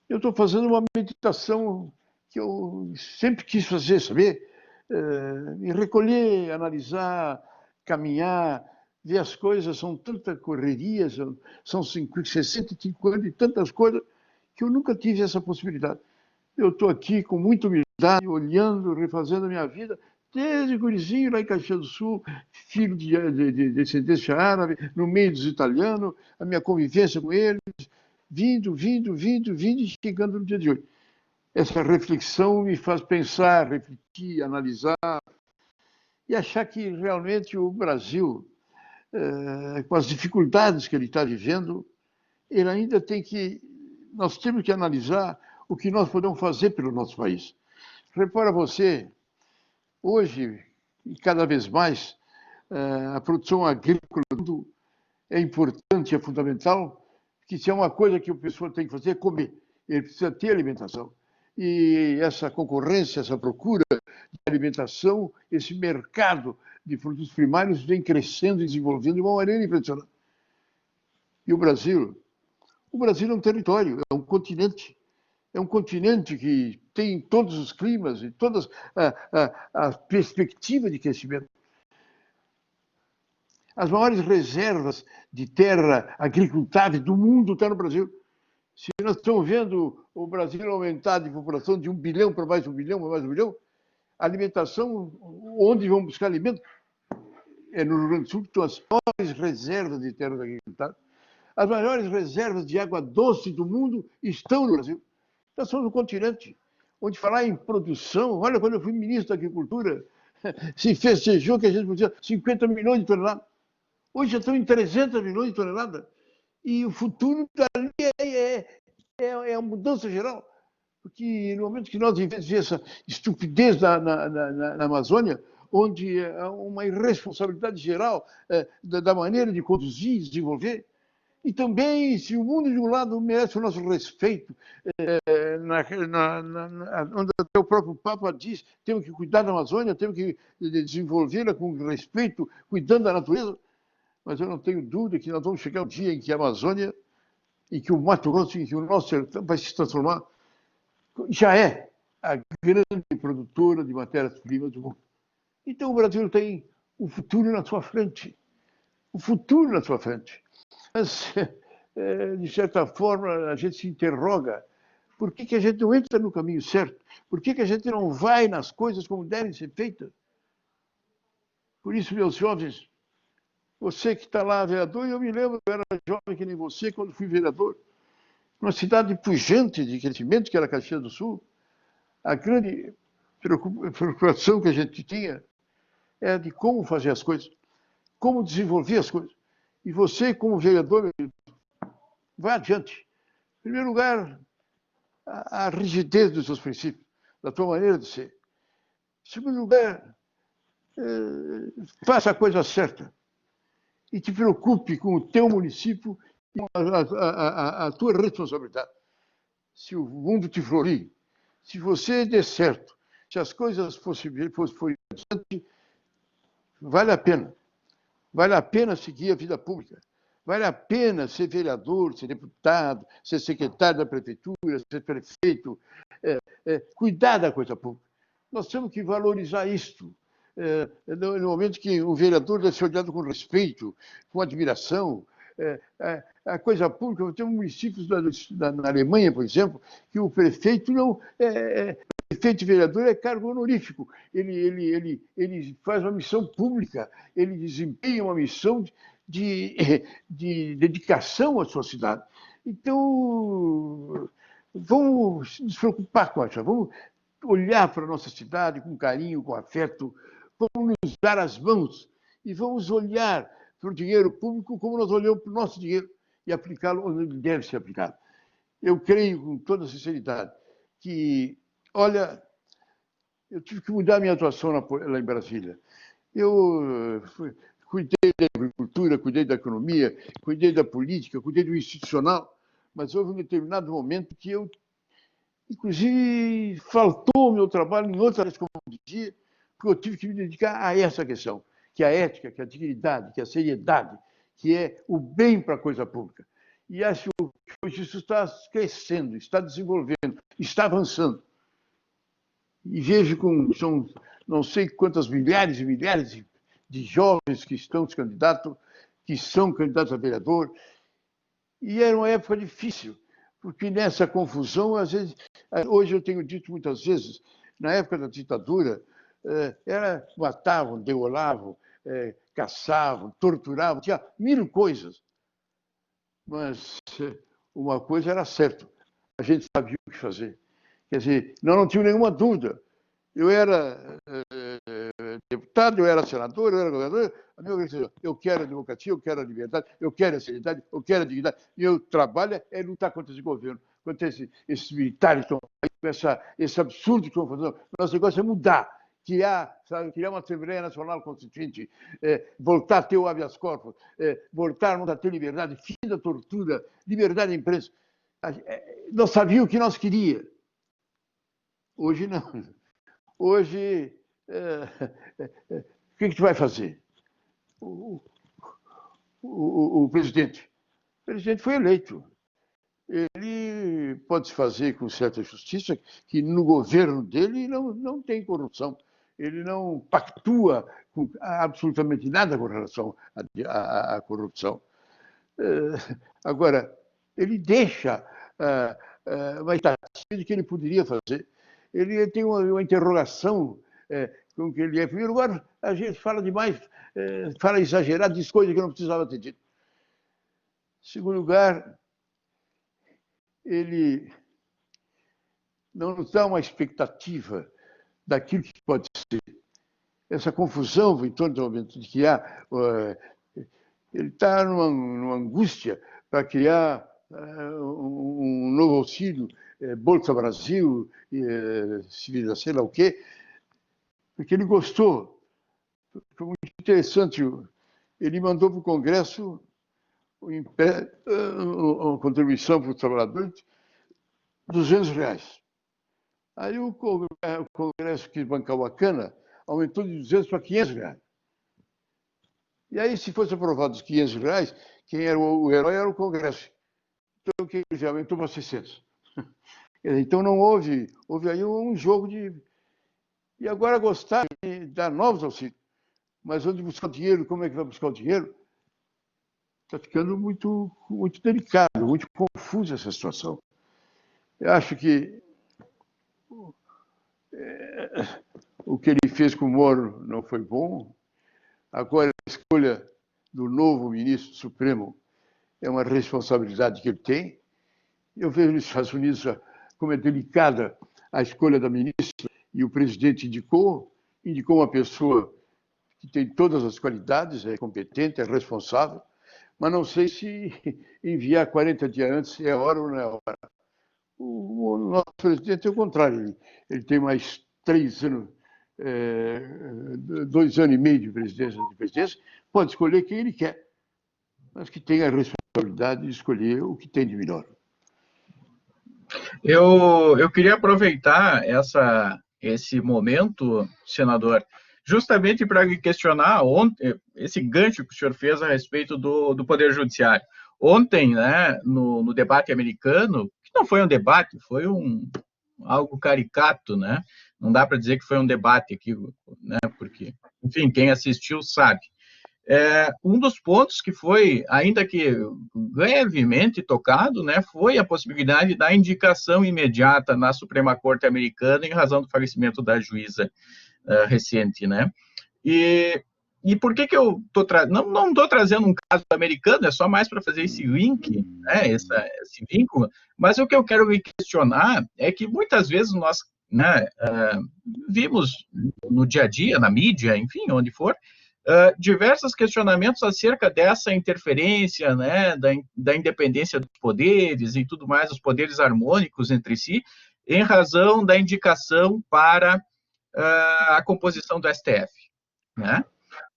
Eu estou fazendo uma meditação que eu sempre quis fazer, saber? Me recolher, analisar, caminhar, ver as coisas, são tanta correria, são 65 anos e tantas coisas que eu nunca tive essa possibilidade. Eu estou aqui com muita humildade, olhando, refazendo a minha vida, desde gurizinho lá em Caxias do Sul, filho de descendência árabe, no meio dos italianos, a minha convivência com eles, vindo e chegando no dia de hoje. Essa reflexão me faz pensar, refletir, analisar e achar que realmente o Brasil, com as dificuldades que ele está vivendo, ele ainda nós temos que analisar o que nós podemos fazer pelo nosso país. Repara você, hoje, e cada vez mais, a produção agrícola é importante, é fundamental, que se é uma coisa que a pessoa tem que fazer é comer. Ele precisa ter alimentação. E essa concorrência, essa procura de alimentação, esse mercado de produtos primários vem crescendo e desenvolvendo de uma maneira impressionante. E o Brasil é um território, é um continente. É um continente que tem todos os climas e todas as perspectivas de crescimento. As maiores reservas de terra agricultável do mundo estão no Brasil. Se nós estamos vendo o Brasil aumentar de população de 1 bilhão para mais 1 bilhão, para mais 1 bilhão, a alimentação, onde vão buscar alimento? É no Rio Grande do Sul que estão as maiores reservas de terras agricultáveis. As maiores reservas de água doce do mundo estão no Brasil. Nós somos um continente onde falar em produção, olha, quando eu fui ministro da Agricultura, se festejou que a gente produzia 50 milhões de toneladas. Hoje já estão em 300 milhões de toneladas. E o futuro dali é a mudança geral. Porque no momento que nós vivemos essa estupidez na Amazônia, onde há uma irresponsabilidade geral da maneira de conduzir e desenvolver, E também, se o mundo de um lado merece o nosso respeito, onde até o próprio Papa diz, temos que cuidar da Amazônia, temos que desenvolvê-la com respeito, cuidando da natureza, mas eu não tenho dúvida que nós vamos chegar um dia em que a Amazônia, em que o Mato Grosso, em que o nosso sertão vai se transformar, já é a grande produtora de matérias-primas do mundo. Então o Brasil tem o futuro na sua frente. O futuro na sua frente. Mas, de certa forma, a gente se interroga por que a gente não entra no caminho certo? Por que a gente não vai nas coisas como devem ser feitas? Por isso, meus jovens, você que está lá, vereador, eu me lembro, eu era jovem que nem você quando fui vereador, numa cidade pujante de crescimento, que era Caxias do Sul. A grande preocupação que a gente tinha era de como fazer as coisas, como desenvolver as coisas. E você, como vereador, vai adiante. Em primeiro lugar, a rigidez dos seus princípios, da tua maneira de ser. Em segundo lugar, faça a coisa certa e te preocupe com o teu município e com a tua responsabilidade. Se o mundo te florir, se você der certo, se as coisas fossem adiante, vale a pena. Vale a pena seguir a vida pública. Vale a pena ser vereador, ser deputado, ser secretário da prefeitura, ser prefeito, cuidar da coisa pública. Nós temos que valorizar isto. No momento que o vereador deve ser olhado com respeito, com admiração. A coisa pública, temos municípios na Alemanha, por exemplo, que o prefeito não... prefeito e vereador é cargo honorífico. Ele faz uma missão pública, ele desempenha uma missão de dedicação à sua cidade. Então, vamos nos preocupar com isso, vamos olhar para a nossa cidade com carinho, com afeto, vamos nos dar as mãos e vamos olhar para o dinheiro público como nós olhamos para o nosso dinheiro e aplicá-lo onde ele deve ser aplicado. Eu creio, com toda sinceridade, que, olha, eu tive que mudar a minha atuação lá em Brasília. Eu cuidei da agricultura, cuidei da economia, cuidei da política, cuidei do institucional, mas houve um determinado momento que eu, inclusive, faltou o meu trabalho em outras áreas, como eu dizia, porque eu tive que me dedicar a essa questão, que é a ética, que é a dignidade, que é a seriedade, que é o bem para a coisa pública. E acho que hoje isso está crescendo, está desenvolvendo, está avançando. E vejo são não sei quantas milhares e milhares de jovens que estão se candidatos, que são candidatos a vereador. E era uma época difícil, porque nessa confusão, às vezes, hoje eu tenho dito muitas vezes, na época da ditadura, matavam, degolavam, caçavam, torturavam, tinha mil coisas. Mas uma coisa era certa, a gente sabia o que fazer. Quer dizer, não tinha nenhuma dúvida. Eu era deputado, eu era senador, eu era governador, eu quero a democracia, eu quero a liberdade, eu quero a seriedade, eu quero a dignidade. E meu trabalho é lutar contra esse governo, contra esses militares que estão aí, esse absurdo que estão fazendo. Nosso negócio é mudar. Criar uma Assembleia Nacional Constituinte, voltar a ter o habeas corpus, voltar a ter liberdade, fim da tortura, liberdade da imprensa. Nós sabíamos o que nós queríamos. Hoje não. Hoje, o que tu vai fazer? O presidente foi eleito. Ele pode se fazer com certa justiça que no governo dele não tem corrupção. Ele não pactua com absolutamente nada com relação à corrupção. Agora, ele deixa uma estatística de que ele poderia fazer. Ele tem uma interrogação com que ele é. Em primeiro lugar, a gente fala demais, fala exagerado, diz coisas que não precisava ter dito. Em segundo lugar, ele não nos dá uma expectativa daquilo que pode ser. Essa confusão em torno do momento de criar, ele está numa angústia para criar um novo auxílio, Bolsa Brasil, sei lá o quê, porque ele gostou. Foi muito interessante. Ele mandou para o Congresso a contribuição para os trabalhadores, R$200. Aí o Congresso quis bancar a cana, aumentou de 200 para R$500. E aí, se fosse aprovado os R$500, quem era o herói era o Congresso. Então, quem já aumentou para 600. Então, não houve aí um jogo de... E agora gostar de dar novos auxílios. Mas onde buscar o dinheiro, como é que vai buscar o dinheiro? Está ficando muito, muito delicado, muito confusa essa situação. Eu acho que o que ele fez com o Moro não foi bom. Agora, a escolha do novo ministro do Supremo é uma responsabilidade que ele tem. Eu vejo nos Estados Unidos como é delicada a escolha da ministra, e o presidente indicou uma pessoa que tem todas as qualidades, é competente, é responsável, mas não sei se enviar 40 dias antes é hora ou não é hora. O nosso presidente é o contrário, ele tem mais 3 anos, 2 anos e meio de presidência, pode escolher quem ele quer, mas que tenha a responsabilidade de escolher o que tem de melhor. Eu queria aproveitar esse momento, senador, justamente para questionar esse gancho que o senhor fez a respeito do Poder Judiciário. Ontem, né, no debate americano, que não foi um debate, foi algo caricato, né? Não dá para dizer que foi um debate aqui, né? Porque, enfim, quem assistiu sabe. Um dos pontos que foi, ainda que levemente tocado, né, foi a possibilidade da indicação imediata na Suprema Corte Americana em razão do falecimento da juíza recente, né? E por que eu não estou trazendo um caso americano, é só mais para fazer esse link, né, esse vínculo, mas o que eu quero me questionar é que muitas vezes nós, né, vimos no dia a dia, na mídia, enfim, onde for, diversos questionamentos acerca dessa interferência, né, da independência dos poderes e tudo mais, os poderes harmônicos entre si, em razão da indicação para a composição do STF, né?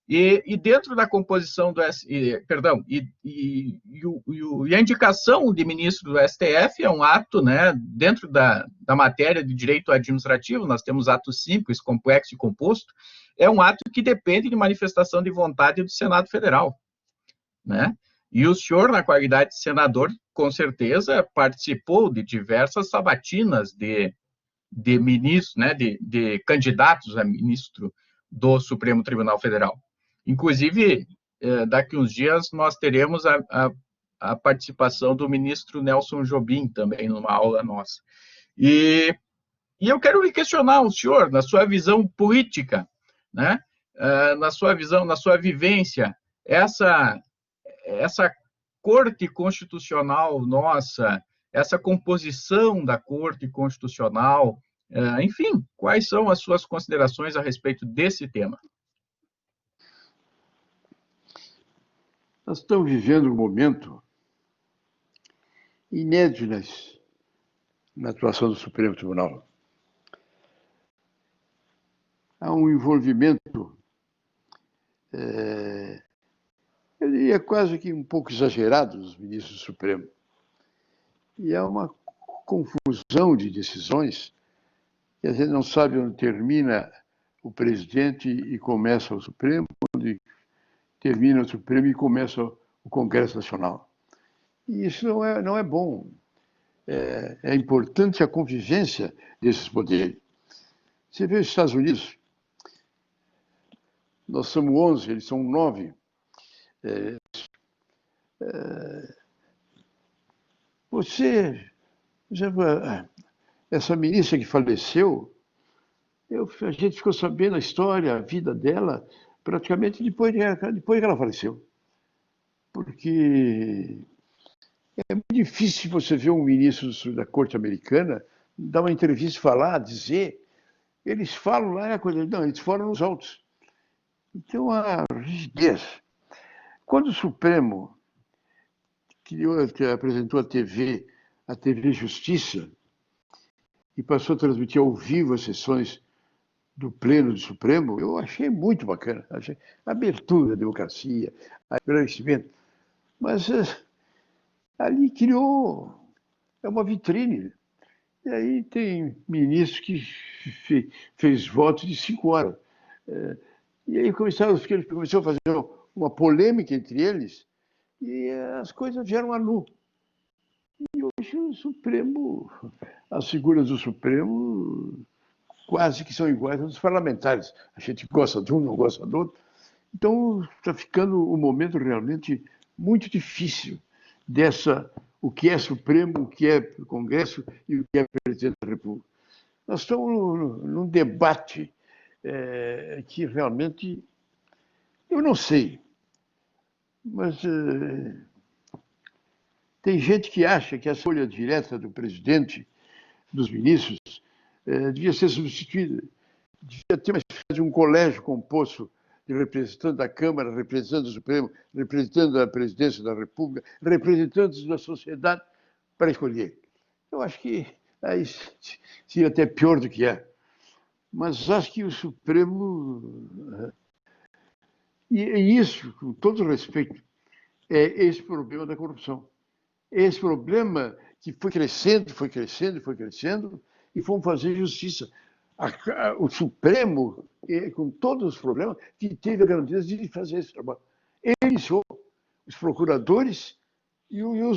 E dentro da composição do perdão, e a indicação de ministro do STF é um ato, né, dentro da matéria de direito administrativo, nós temos atos simples, complexo e composto, é um ato que depende de manifestação de vontade do Senado Federal, né? E o senhor, na qualidade de senador, com certeza participou de diversas sabatinas de ministros, né, de candidatos a ministro do Supremo Tribunal Federal. Inclusive, daqui uns dias, nós teremos a participação do ministro Nelson Jobim também numa aula nossa. E eu quero lhe questionar o senhor, na sua visão política, né, na sua visão, na sua vivência, essa Corte Constitucional nossa, essa composição da Corte Constitucional, enfim, quais são as suas considerações a respeito desse tema? Nós estamos vivendo um momento inédito na atuação do Supremo Tribunal. Há um envolvimento, eu diria quase que um pouco exagerado dos ministros do Supremo. E há uma confusão de decisões que a gente não sabe onde termina o presidente e começa o Supremo, onde termina o Supremo e começa o Congresso Nacional. E isso não é bom. É importante a convivência desses poderes. Você vê os Estados Unidos, nós somos 11, eles são 9. Essa ministra que faleceu, a gente ficou sabendo a história, a vida dela, praticamente depois que ela faleceu. Porque é muito difícil você ver um ministro da Corte Americana dar uma entrevista, falar, dizer. Eles falam lá, não, eles falam nos autos. Então, a rigidez. Quando o Supremo que apresentou a TV Justiça, e passou a transmitir ao vivo as sessões do Pleno do Supremo, eu achei muito bacana. Achei a abertura da democracia, o agradecimento. Mas ali criou uma vitrine. E aí tem ministro que fez voto de 5 horas. E aí começou a fazer uma polêmica entre eles e as coisas vieram a nu. E hoje o Supremo, as figuras do Supremo quase que são iguais aos parlamentares. A gente gosta de um, não gosta do outro. Então está ficando um momento realmente muito difícil o que é Supremo, o que é Congresso e o que é Presidente da República. Nós estamos num debate que realmente, eu não sei, mas tem gente que acha que a escolha direta do presidente, dos ministros, devia ser substituída. Devia ter uma espécie de um colégio composto de representantes da Câmara, representantes do Supremo, representantes da Presidência da República, representantes da sociedade para escolher. Eu acho que aí seria até pior do que é. Mas acho que o Supremo... E isso, com todo respeito, é esse problema da corrupção. Esse problema que foi crescendo, foi crescendo, foi crescendo, e fomos fazer justiça. O Supremo, com todos os problemas, que teve a grandeza de fazer esse trabalho. Ele iniciou os procuradores e o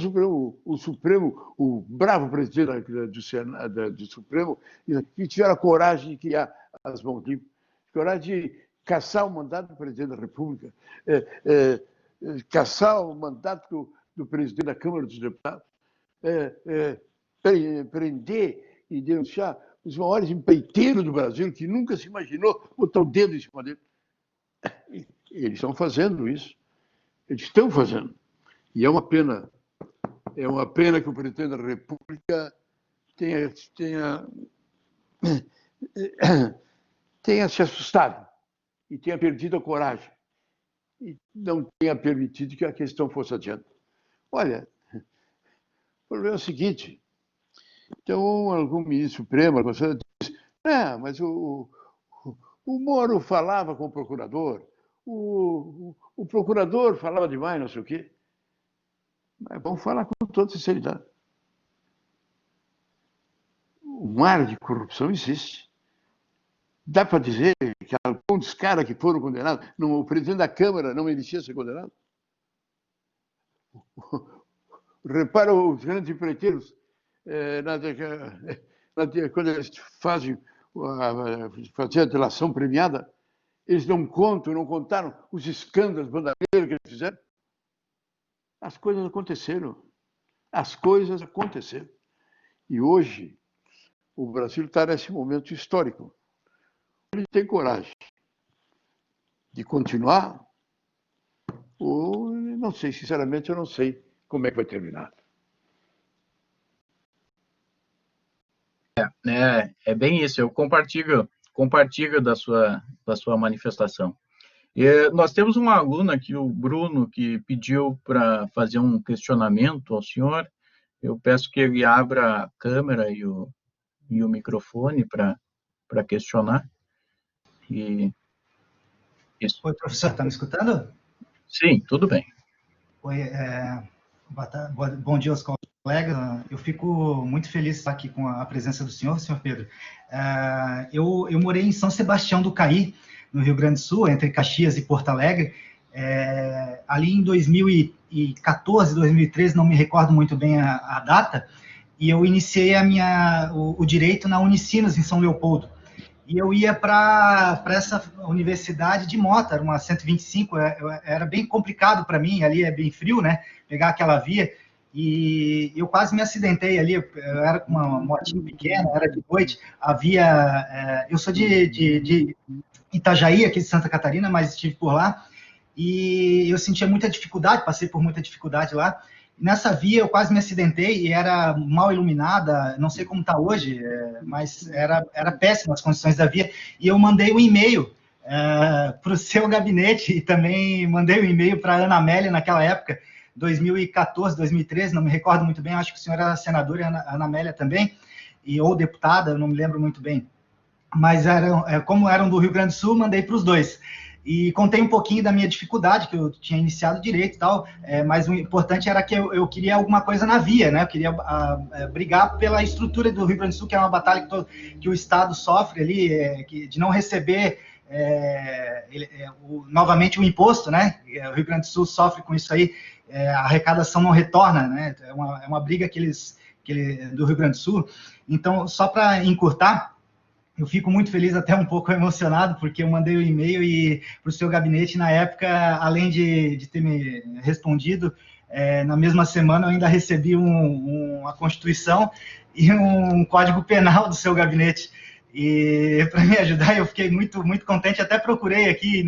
Supremo, o bravo presidente do Supremo, que tiveram a coragem de criar as mãos limpas, coragem de caçar o mandato do presidente da República, caçar o mandato do presidente da Câmara dos Deputados, prender e denunciar os maiores empreiteiros do Brasil, que nunca se imaginou botar o dedo em cima dele. Eles estão fazendo isso. Eles estão fazendo. E é uma pena que o presidente da República tenha se assustado e tenha perdido a coragem e não tenha permitido que a questão fosse adiante. Olha, o problema é o seguinte, então algum ministro supremo disse, mas o Moro falava com o procurador, o procurador falava demais, não sei o quê. Mas vamos falar com toda sinceridade. O mar de corrupção existe. Dá para dizer que alguns caras que foram condenados, o presidente da Câmara não merecia ser condenado? Repara os grandes empreiteiros, quando eles fazem a delação premiada, eles não contaram os escândalos bandadeiros que eles fizeram. As coisas aconteceram. As coisas aconteceram. E hoje, o Brasil está nesse momento histórico. Ele tem coragem de continuar, ou não sei, sinceramente, eu não sei como é que vai terminar. É bem isso, eu compartilho da sua manifestação. Nós temos um aluno aqui, o Bruno, que pediu para fazer um questionamento ao senhor. Eu peço que ele abra a câmera e o microfone para questionar. Isso. Oi, professor, está me escutando? Sim, tudo bem. Oi, bom dia aos colegas. Eu fico muito feliz de estar aqui com a presença do senhor Pedro. Eu morei em São Sebastião do Caí, no Rio Grande do Sul, entre Caxias e Porto Alegre. Ali em 2014, 2013, não me recordo muito bem a data, e eu iniciei o direito na Unicinos, em São Leopoldo. E eu ia para essa universidade de moto, era uma 125, era bem complicado para mim, ali é bem frio, né? Pegar aquela via, e eu quase me acidentei ali, eu era com uma motinha pequena, era de noite, eu sou de Itajaí, aqui de Santa Catarina, mas estive por lá, e eu sentia muita dificuldade, passei por muita dificuldade lá. Nessa via eu quase me acidentei e era mal iluminada, não sei como está hoje, mas era péssima as condições da via, e eu mandei um e-mail para o seu gabinete e também mandei um e-mail para a Ana Amélia naquela época, 2014, 2013, não me recordo muito bem, acho que o senhor era senador e a Ana Amélia também, ou deputada, eu não me lembro muito bem, mas como eram do Rio Grande do Sul, mandei para os dois. e contei um pouquinho da minha dificuldade, que eu tinha iniciado direito e tal, mas o importante era que eu queria alguma coisa na via, né? Eu queria brigar pela estrutura do Rio Grande do Sul, que é uma batalha que o Estado sofre ali, de não receber novamente o imposto, né? O Rio Grande do Sul sofre com isso aí, a arrecadação não retorna, né? É uma briga do Rio Grande do Sul. Então, só para encurtar, eu fico muito feliz, até um pouco emocionado, porque eu mandei o e-mail para o seu gabinete, na época, além de ter me respondido, na mesma semana eu ainda recebi uma Constituição e um Código Penal do seu gabinete. E para me ajudar, eu fiquei muito, muito contente, até procurei aqui,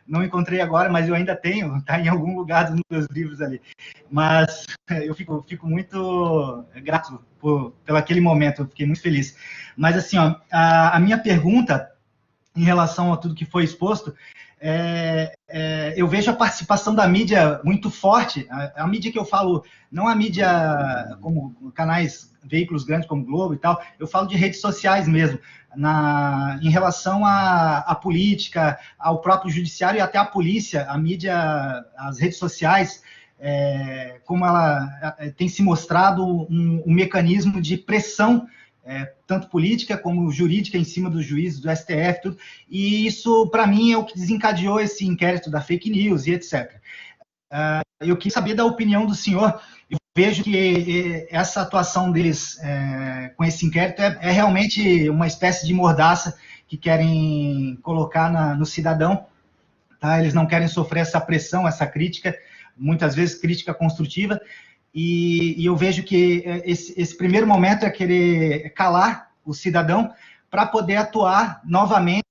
não encontrei agora, mas eu ainda tenho, está em algum lugar dos meus livros ali. Mas eu fico muito grato pelo aquele momento, eu fiquei muito feliz. Mas, assim, ó, a minha pergunta em relação a tudo que foi exposto, eu vejo a participação da mídia muito forte. A mídia que eu falo, não a mídia como canais, veículos grandes como Globo e tal, eu falo de redes sociais mesmo, em relação à política, ao próprio judiciário e até à polícia, a mídia, as redes sociais, como ela tem se mostrado um mecanismo de pressão, tanto política como jurídica, em cima dos juízes, do STF, tudo. E isso, para mim, é o que desencadeou esse inquérito da fake news e etc. Eu queria saber da opinião do senhor. Eu vejo que essa atuação deles com esse inquérito é realmente uma espécie de mordaça que querem colocar no cidadão. Tá? Eles não querem sofrer essa pressão, essa crítica, muitas vezes crítica construtiva. E eu vejo que esse primeiro momento é querer calar o cidadão para poder atuar novamente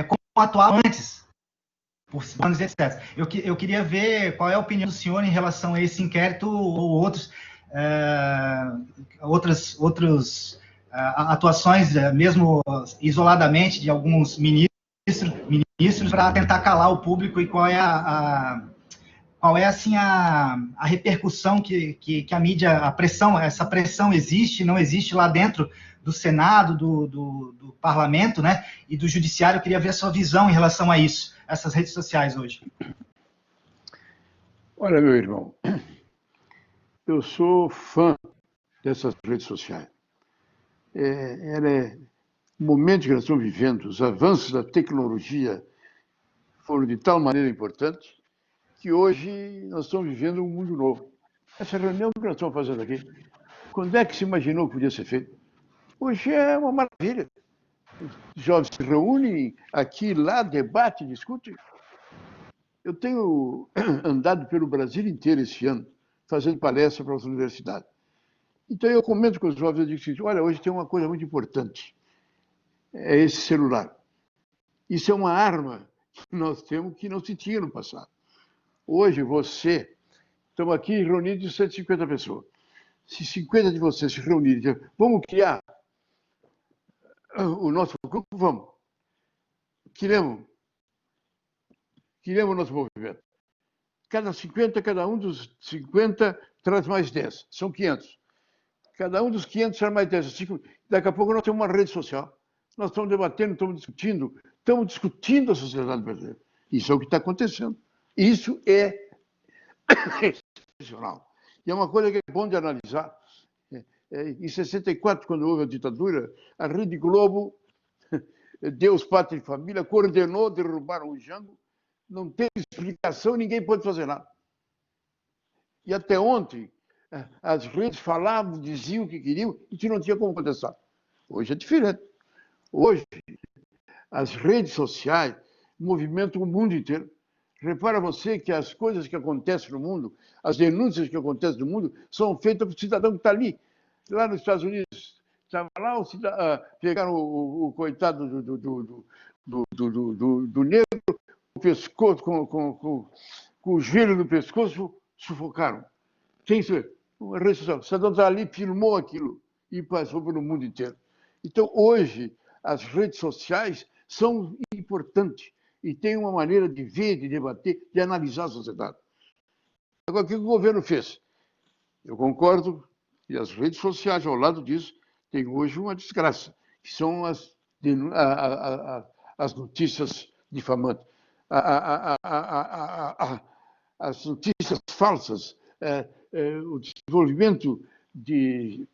como atuava antes, por anos, etc. Eu queria ver qual é a opinião do senhor em relação a esse inquérito ou outras atuações, mesmo isoladamente, de alguns ministros para tentar calar o público, e qual é assim a repercussão que a mídia, essa pressão existe, não existe lá dentro do Senado, do Parlamento, né, e do Judiciário. Eu queria ver a sua visão em relação a isso, essas redes sociais hoje. Olha, meu irmão, eu sou fã dessas redes sociais. O momento que nós estamos vivendo, os avanços da tecnologia foram de tal maneira importantes que hoje nós estamos vivendo um mundo novo. Essa reunião que nós estamos fazendo aqui, quando é que se imaginou que podia ser feito? Hoje é uma maravilha. Os jovens se reúnem aqui, lá, debatem, discutem. Eu tenho andado pelo Brasil inteiro esse ano, fazendo palestra para as universidades. Então eu comento com os jovens, eu digo assim, olha, hoje tem uma coisa muito importante, é esse celular. Isso é uma arma que nós temos que não se tinha no passado. Hoje, estamos aqui reunidos de 150 pessoas. Se 50 de vocês se reunirem e dizerem, vamos criar o nosso grupo, vamos. Criamos o nosso movimento. Cada um dos 50 traz mais 10, são 500. Cada um dos 500 traz mais 10. Daqui a pouco nós temos uma rede social. Nós estamos debatendo, estamos discutindo a sociedade brasileira. Isso é o que está acontecendo. Isso é excepcional. E é uma coisa que é bom de analisar. Em 64, quando houve a ditadura, a Rede Globo, Deus, Pátria e Família, coordenou, derrubaram o Jango, não teve explicação, ninguém pôde fazer nada. E até ontem, as redes falavam, diziam o que queriam, e que não tinha como contestar. Hoje é diferente. Hoje, as redes sociais movimentam o mundo inteiro. Repara você que as coisas que acontecem no mundo, as denúncias que acontecem no mundo, são feitas por cidadão que está ali. Lá nos Estados Unidos, estava lá, pegaram o coitado do negro, o pescoço, com o joelho no pescoço, sufocaram. Tem uma rede social. O cidadão está ali, filmou aquilo e passou pelo mundo inteiro. Então, hoje, as redes sociais são importantes e tem uma maneira de ver, de debater, de analisar a sociedade. Agora, o que o governo fez? Eu concordo que as redes sociais, ao lado disso, tem hoje uma desgraça, que são as notícias difamante. As notícias falsas, o desenvolvimento de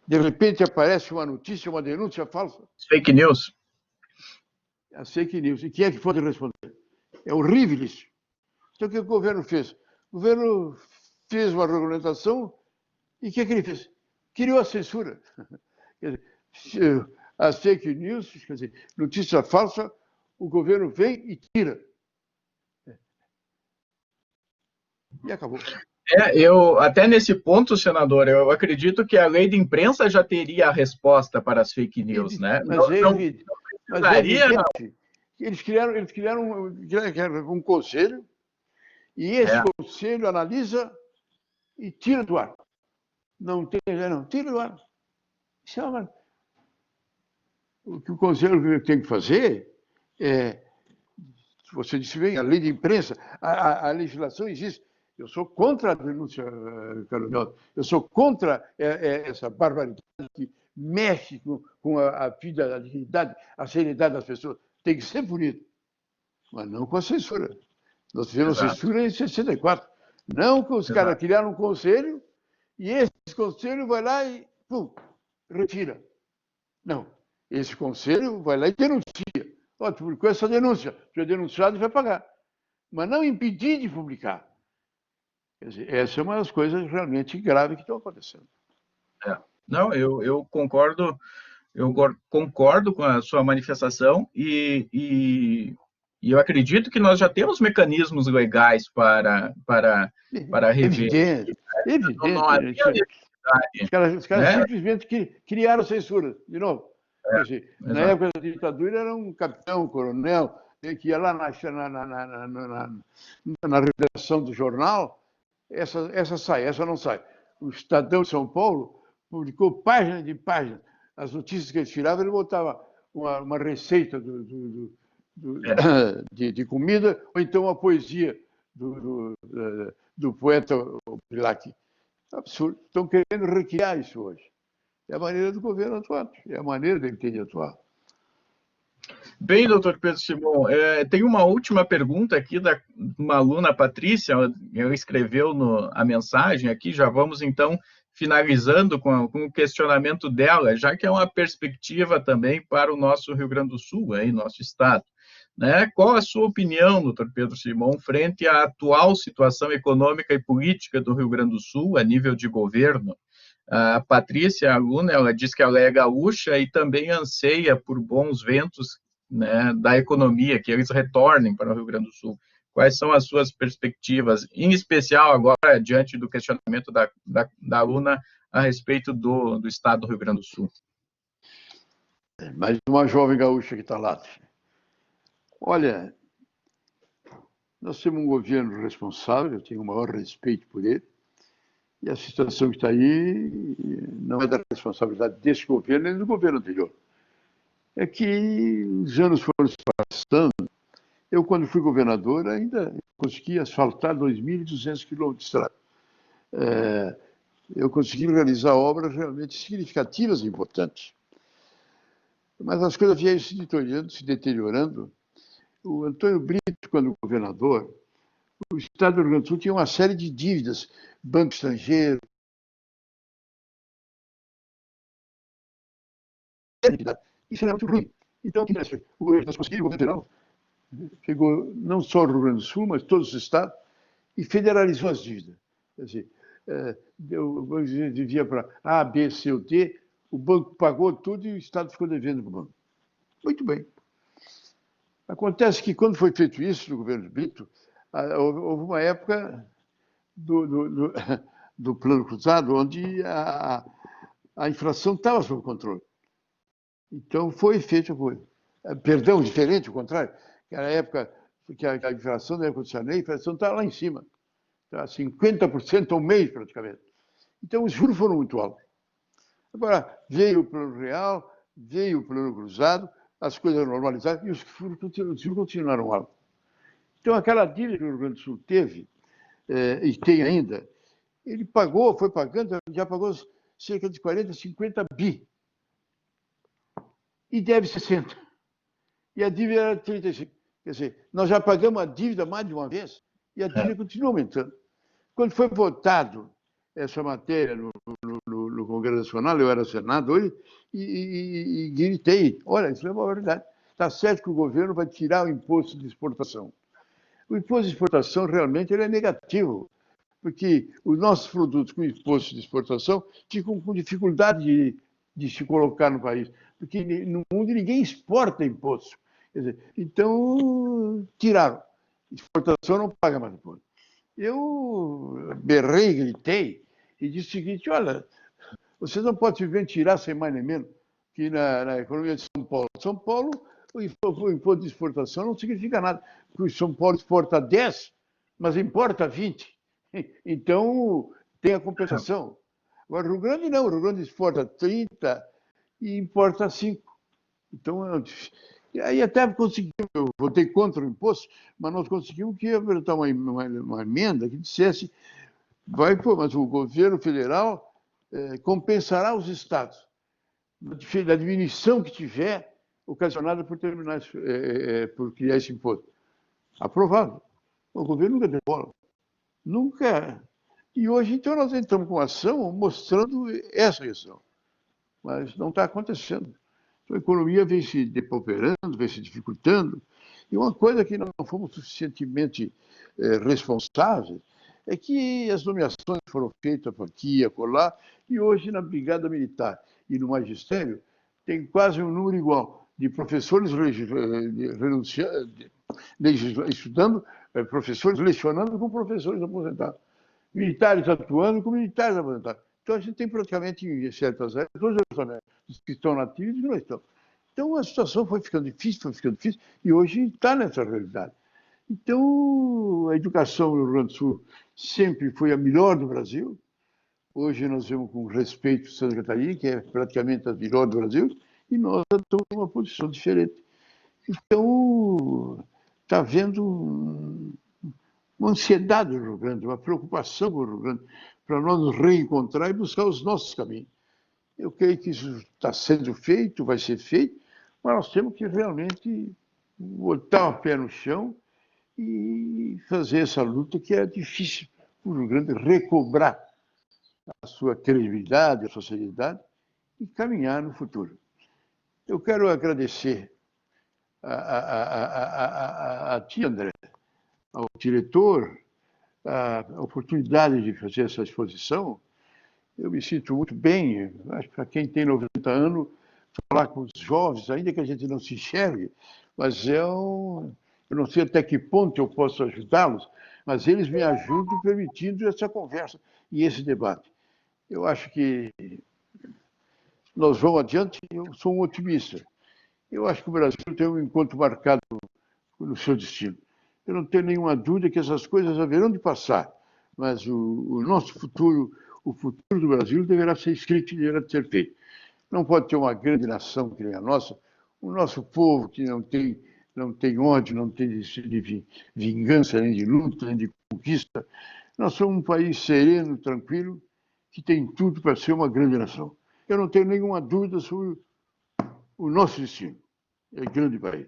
repente aparece uma notícia, uma denúncia falsa. Fake news. As fake news. E quem é que pode responder? É horrível isso. Então, o que o governo fez? O governo fez uma regulamentação e o que é que ele fez? Criou a censura. Quer dizer, as fake news, quer dizer, notícia falsa, o governo vem e tira. E acabou. Até nesse ponto, senador, eu acredito que a lei de imprensa já teria a resposta para as fake news, né? Mas é evidente. Eles criaram um conselho e esse conselho analisa e tira do ar. Não tira do ar. O que o conselho tem que fazer é, você disse bem, a lei de imprensa, a legislação existe. Eu sou contra a denúncia caluniosa. Eu sou contra essa barbaridade que mexe com a vida, a dignidade, a seriedade das pessoas. Tem que ser punido, mas não com a censura. Nós tivemos censura em 64. Não que os caras criaram um conselho e esse conselho vai lá e retira. Não. Esse conselho vai lá e denuncia. Ó, tu publicou essa denúncia, tu é denunciado e vai pagar. Mas não impedir de publicar. Quer dizer, essa é uma das coisas realmente graves que estão acontecendo. Não, eu concordo com a sua manifestação e eu acredito que nós já temos mecanismos legais para rever. Evidente. Os caras simplesmente criaram censura, de novo. Na época da ditadura era um capitão, um coronel, que ia lá na redação do jornal, essa sai, essa não sai. O Estadão de São Paulo publicou página de página. As notícias que ele tirava, ele botava uma receita de comida, ou então uma poesia do poeta Bilac. Absurdo. Estão querendo recriar isso hoje. É a maneira do governo atuar, é a maneira dele ter de atuar. Bem, doutor Pedro Simon, tem uma última pergunta aqui de uma aluna, Patrícia, ela escreveu a mensagem aqui, já vamos então finalizando com o questionamento dela, já que é uma perspectiva também para o nosso Rio Grande do Sul, aí, nosso estado. Né? Qual a sua opinião, doutor Pedro Simon, frente à atual situação econômica e política do Rio Grande do Sul, a nível de governo? A Patrícia, a aluna, ela diz que ela é gaúcha e também anseia por bons ventos, né, da economia, que eles retornem para o Rio Grande do Sul. Quais são as suas perspectivas, em especial agora, diante do questionamento da aluna a respeito do estado do Rio Grande do Sul? Mais uma jovem gaúcha que está lá. Olha, nós temos um governo responsável, eu tenho o maior respeito por ele, e a situação que está aí não é da responsabilidade desse governo nem do governo anterior. É que os anos foram se passando. Eu, quando fui governador, ainda consegui asfaltar 2.200 quilômetros de estrada. Eu consegui realizar obras realmente significativas e importantes. Mas as coisas vieram se deteriorando. O Antônio Brito, quando governador, o Estado do Rio Grande do Sul tinha uma série de dívidas, banco estrangeiro. Isso era muito ruim. Então, o que nós conseguimos, o governo federal pegou não só o Rio Grande do Sul, mas todos os estados, e federalizou as dívidas. Quer dizer, o banco devia para A, B, C ou D, o banco pagou tudo e o Estado ficou devendo para o banco. Muito bem. Acontece que, quando foi feito isso no governo de Brito, houve uma época do Plano Cruzado onde a inflação estava sob controle. Então, foi feito, perdão, diferente, o contrário. Era a época que a inflação da época do Sarney, a inflação estava lá em cima. Estava 50% ao mês, praticamente. Então, os juros foram muito altos. Agora, veio o Plano Real, veio o Plano Cruzado, as coisas normalizaram e os juros continuaram altos. Então, aquela dívida que o Rio Grande do Sul teve, e tem ainda, ele pagou, foi pagando, já pagou cerca de 40, 50 bi. E deve 60. e a dívida era 35. Quer dizer, nós já pagamos a dívida mais de uma vez e a dívida continua aumentando. Quando foi votado essa matéria no Congresso Nacional, eu era senador e gritei, olha, isso é uma verdade. Está certo que o governo vai tirar o imposto de exportação. O imposto de exportação realmente ele é negativo, porque os nossos produtos com imposto de exportação ficam com dificuldade de se colocar no país, porque no mundo ninguém exporta imposto. Quer dizer, então, tiraram. Exportação não paga mais imposto. Eu berrei, gritei e disse o seguinte, olha, vocês não podem simplesmente tirar sem mais nem menos que na economia de São Paulo. São Paulo, o imposto de exportação não significa nada, porque São Paulo exporta 10, mas importa 20. Então, tem a compensação. Agora, o Rio Grande não, o Rio Grande exporta 30 e importa 5. Então, aí até conseguimos, eu votei contra o imposto, mas nós conseguimos que apresentar uma emenda que dissesse, mas o governo federal compensará os estados da diminuição que tiver ocasionada por terminar, por criar esse imposto. Aprovado. O governo nunca deu bola. Nunca. E hoje, então, nós entramos com ação mostrando essa questão. Mas não está acontecendo. Então, a economia vem se depauperando, vem se dificultando. E uma coisa que não fomos suficientemente responsáveis é que as nomeações foram feitas por aqui e acolá, e hoje na Brigada Militar e no Magistério tem quase um número igual de professores estudando, professores lecionando com professores aposentados, militares atuando com militares aposentados. Então a gente tem praticamente, em certas áreas, todos os que estão nativos e que não estão. Então a situação foi ficando difícil, e hoje está nessa realidade. Então, a educação no Rio Grande do Sul sempre foi a melhor do Brasil. Hoje nós vemos com respeito Santa Catarina, que é praticamente a melhor do Brasil, e nós estamos numa posição diferente. Então, está havendo uma ansiedade no Rio Grande, uma preocupação com o Rio Grande, para nós nos reencontrar e buscar os nossos caminhos. Eu creio que isso está sendo feito, vai ser feito, mas nós temos que realmente botar o pé no chão e fazer essa luta que é difícil para o Rio Grande recobrar a sua credibilidade, a sua seriedade e caminhar no futuro. Eu quero agradecer a ti, André, ao diretor, a oportunidade de fazer essa exposição. Eu me sinto muito bem, acho que para quem tem 90 anos, falar com os jovens, ainda que a gente não se enxergue, mas eu não sei até que ponto eu posso ajudá-los, mas eles me ajudam permitindo essa conversa e esse debate. Eu acho que nós vamos adiante, eu sou um otimista. Eu acho que o Brasil tem um encontro marcado no seu destino. Eu não tenho nenhuma dúvida que essas coisas haverão de passar, mas o nosso futuro, o futuro do Brasil deverá ser escrito e deverá ser feito. Não pode ter uma grande nação que nem a nossa, o nosso povo que não tem ódio, não tem de vingança, nem de luta, nem de conquista. Nós somos um país sereno, tranquilo, que tem tudo para ser uma grande nação. Eu não tenho nenhuma dúvida sobre o nosso destino. É grande país.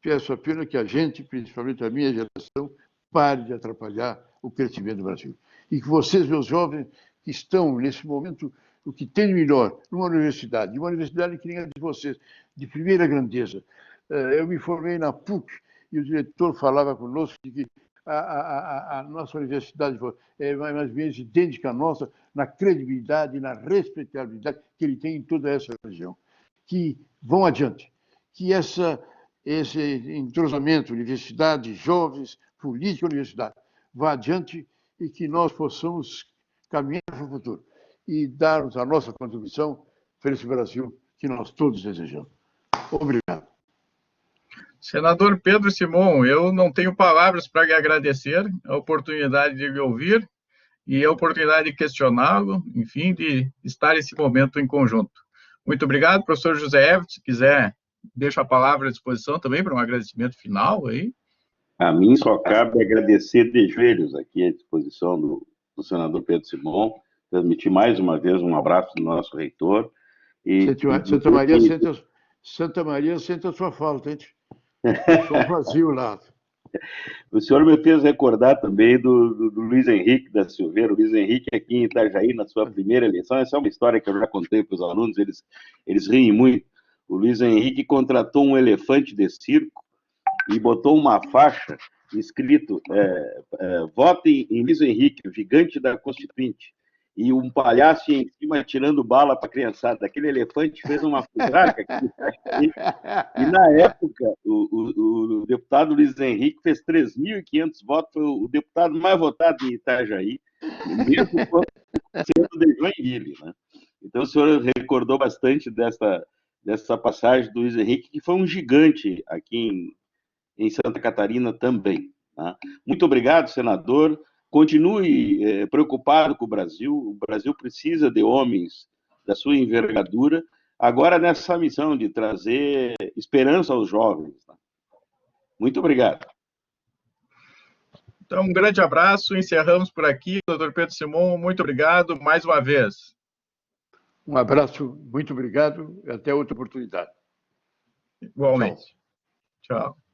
Peço apenas que a gente, principalmente a minha geração, pare de atrapalhar o crescimento do Brasil. E que vocês, meus jovens, que estão nesse momento, o que tem de melhor, uma universidade que nem a de vocês, de primeira grandeza. Eu me formei na PUC e o diretor falava conosco de que a nossa universidade é mais ou menos idêntica à nossa na credibilidade e na respeitabilidade que ele tem em toda essa região. Que vão adiante, que esse entrosamento, universidade, jovens, política, universidade, vá adiante e que nós possamos caminhar para o futuro e darmos a nossa contribuição para esse Brasil que nós todos desejamos. Obrigado. Senador Pedro Simon, eu não tenho palavras para lhe agradecer a oportunidade de lhe ouvir e a oportunidade de questioná-lo, enfim, de estar nesse momento em conjunto. Muito obrigado, professor José Everton. Se quiser, deixo a palavra à disposição também para um agradecimento final aí. A mim só cabe agradecer de joelhos aqui à disposição do senador Pedro Simon, transmitir mais uma vez um abraço do nosso reitor. Santa Maria Santa Maria sente a sua falta, hein? Só vazio lá. O senhor me fez recordar também do Luiz Henrique da Silveira. O Luiz Henrique aqui em Itajaí, na sua primeira eleição. Essa é uma história que eu já contei para os alunos, eles riem muito. O Luiz Henrique contratou um elefante de circo e botou uma faixa escrito votem em Luiz Henrique, o gigante da Constituinte. E um palhaço em cima tirando bala para a criançada. Aquele elefante fez uma futraca aqui. E na época, o deputado Luiz Henrique fez 3.500 votos, foi o deputado mais votado em Itajaí, mesmo sendo de Joinville, né? Então o senhor recordou bastante dessa passagem do Luiz Henrique, que foi um gigante aqui em Santa Catarina também, tá? Muito obrigado, senador. Continue preocupado com o Brasil. O Brasil precisa de homens da sua envergadura, agora nessa missão de trazer esperança aos jovens. Tá? Muito obrigado. Então, um grande abraço. Encerramos por aqui. Dr. Pedro Simon, muito obrigado mais uma vez. Um abraço, muito obrigado. Até outra oportunidade. Igualmente. Tchau.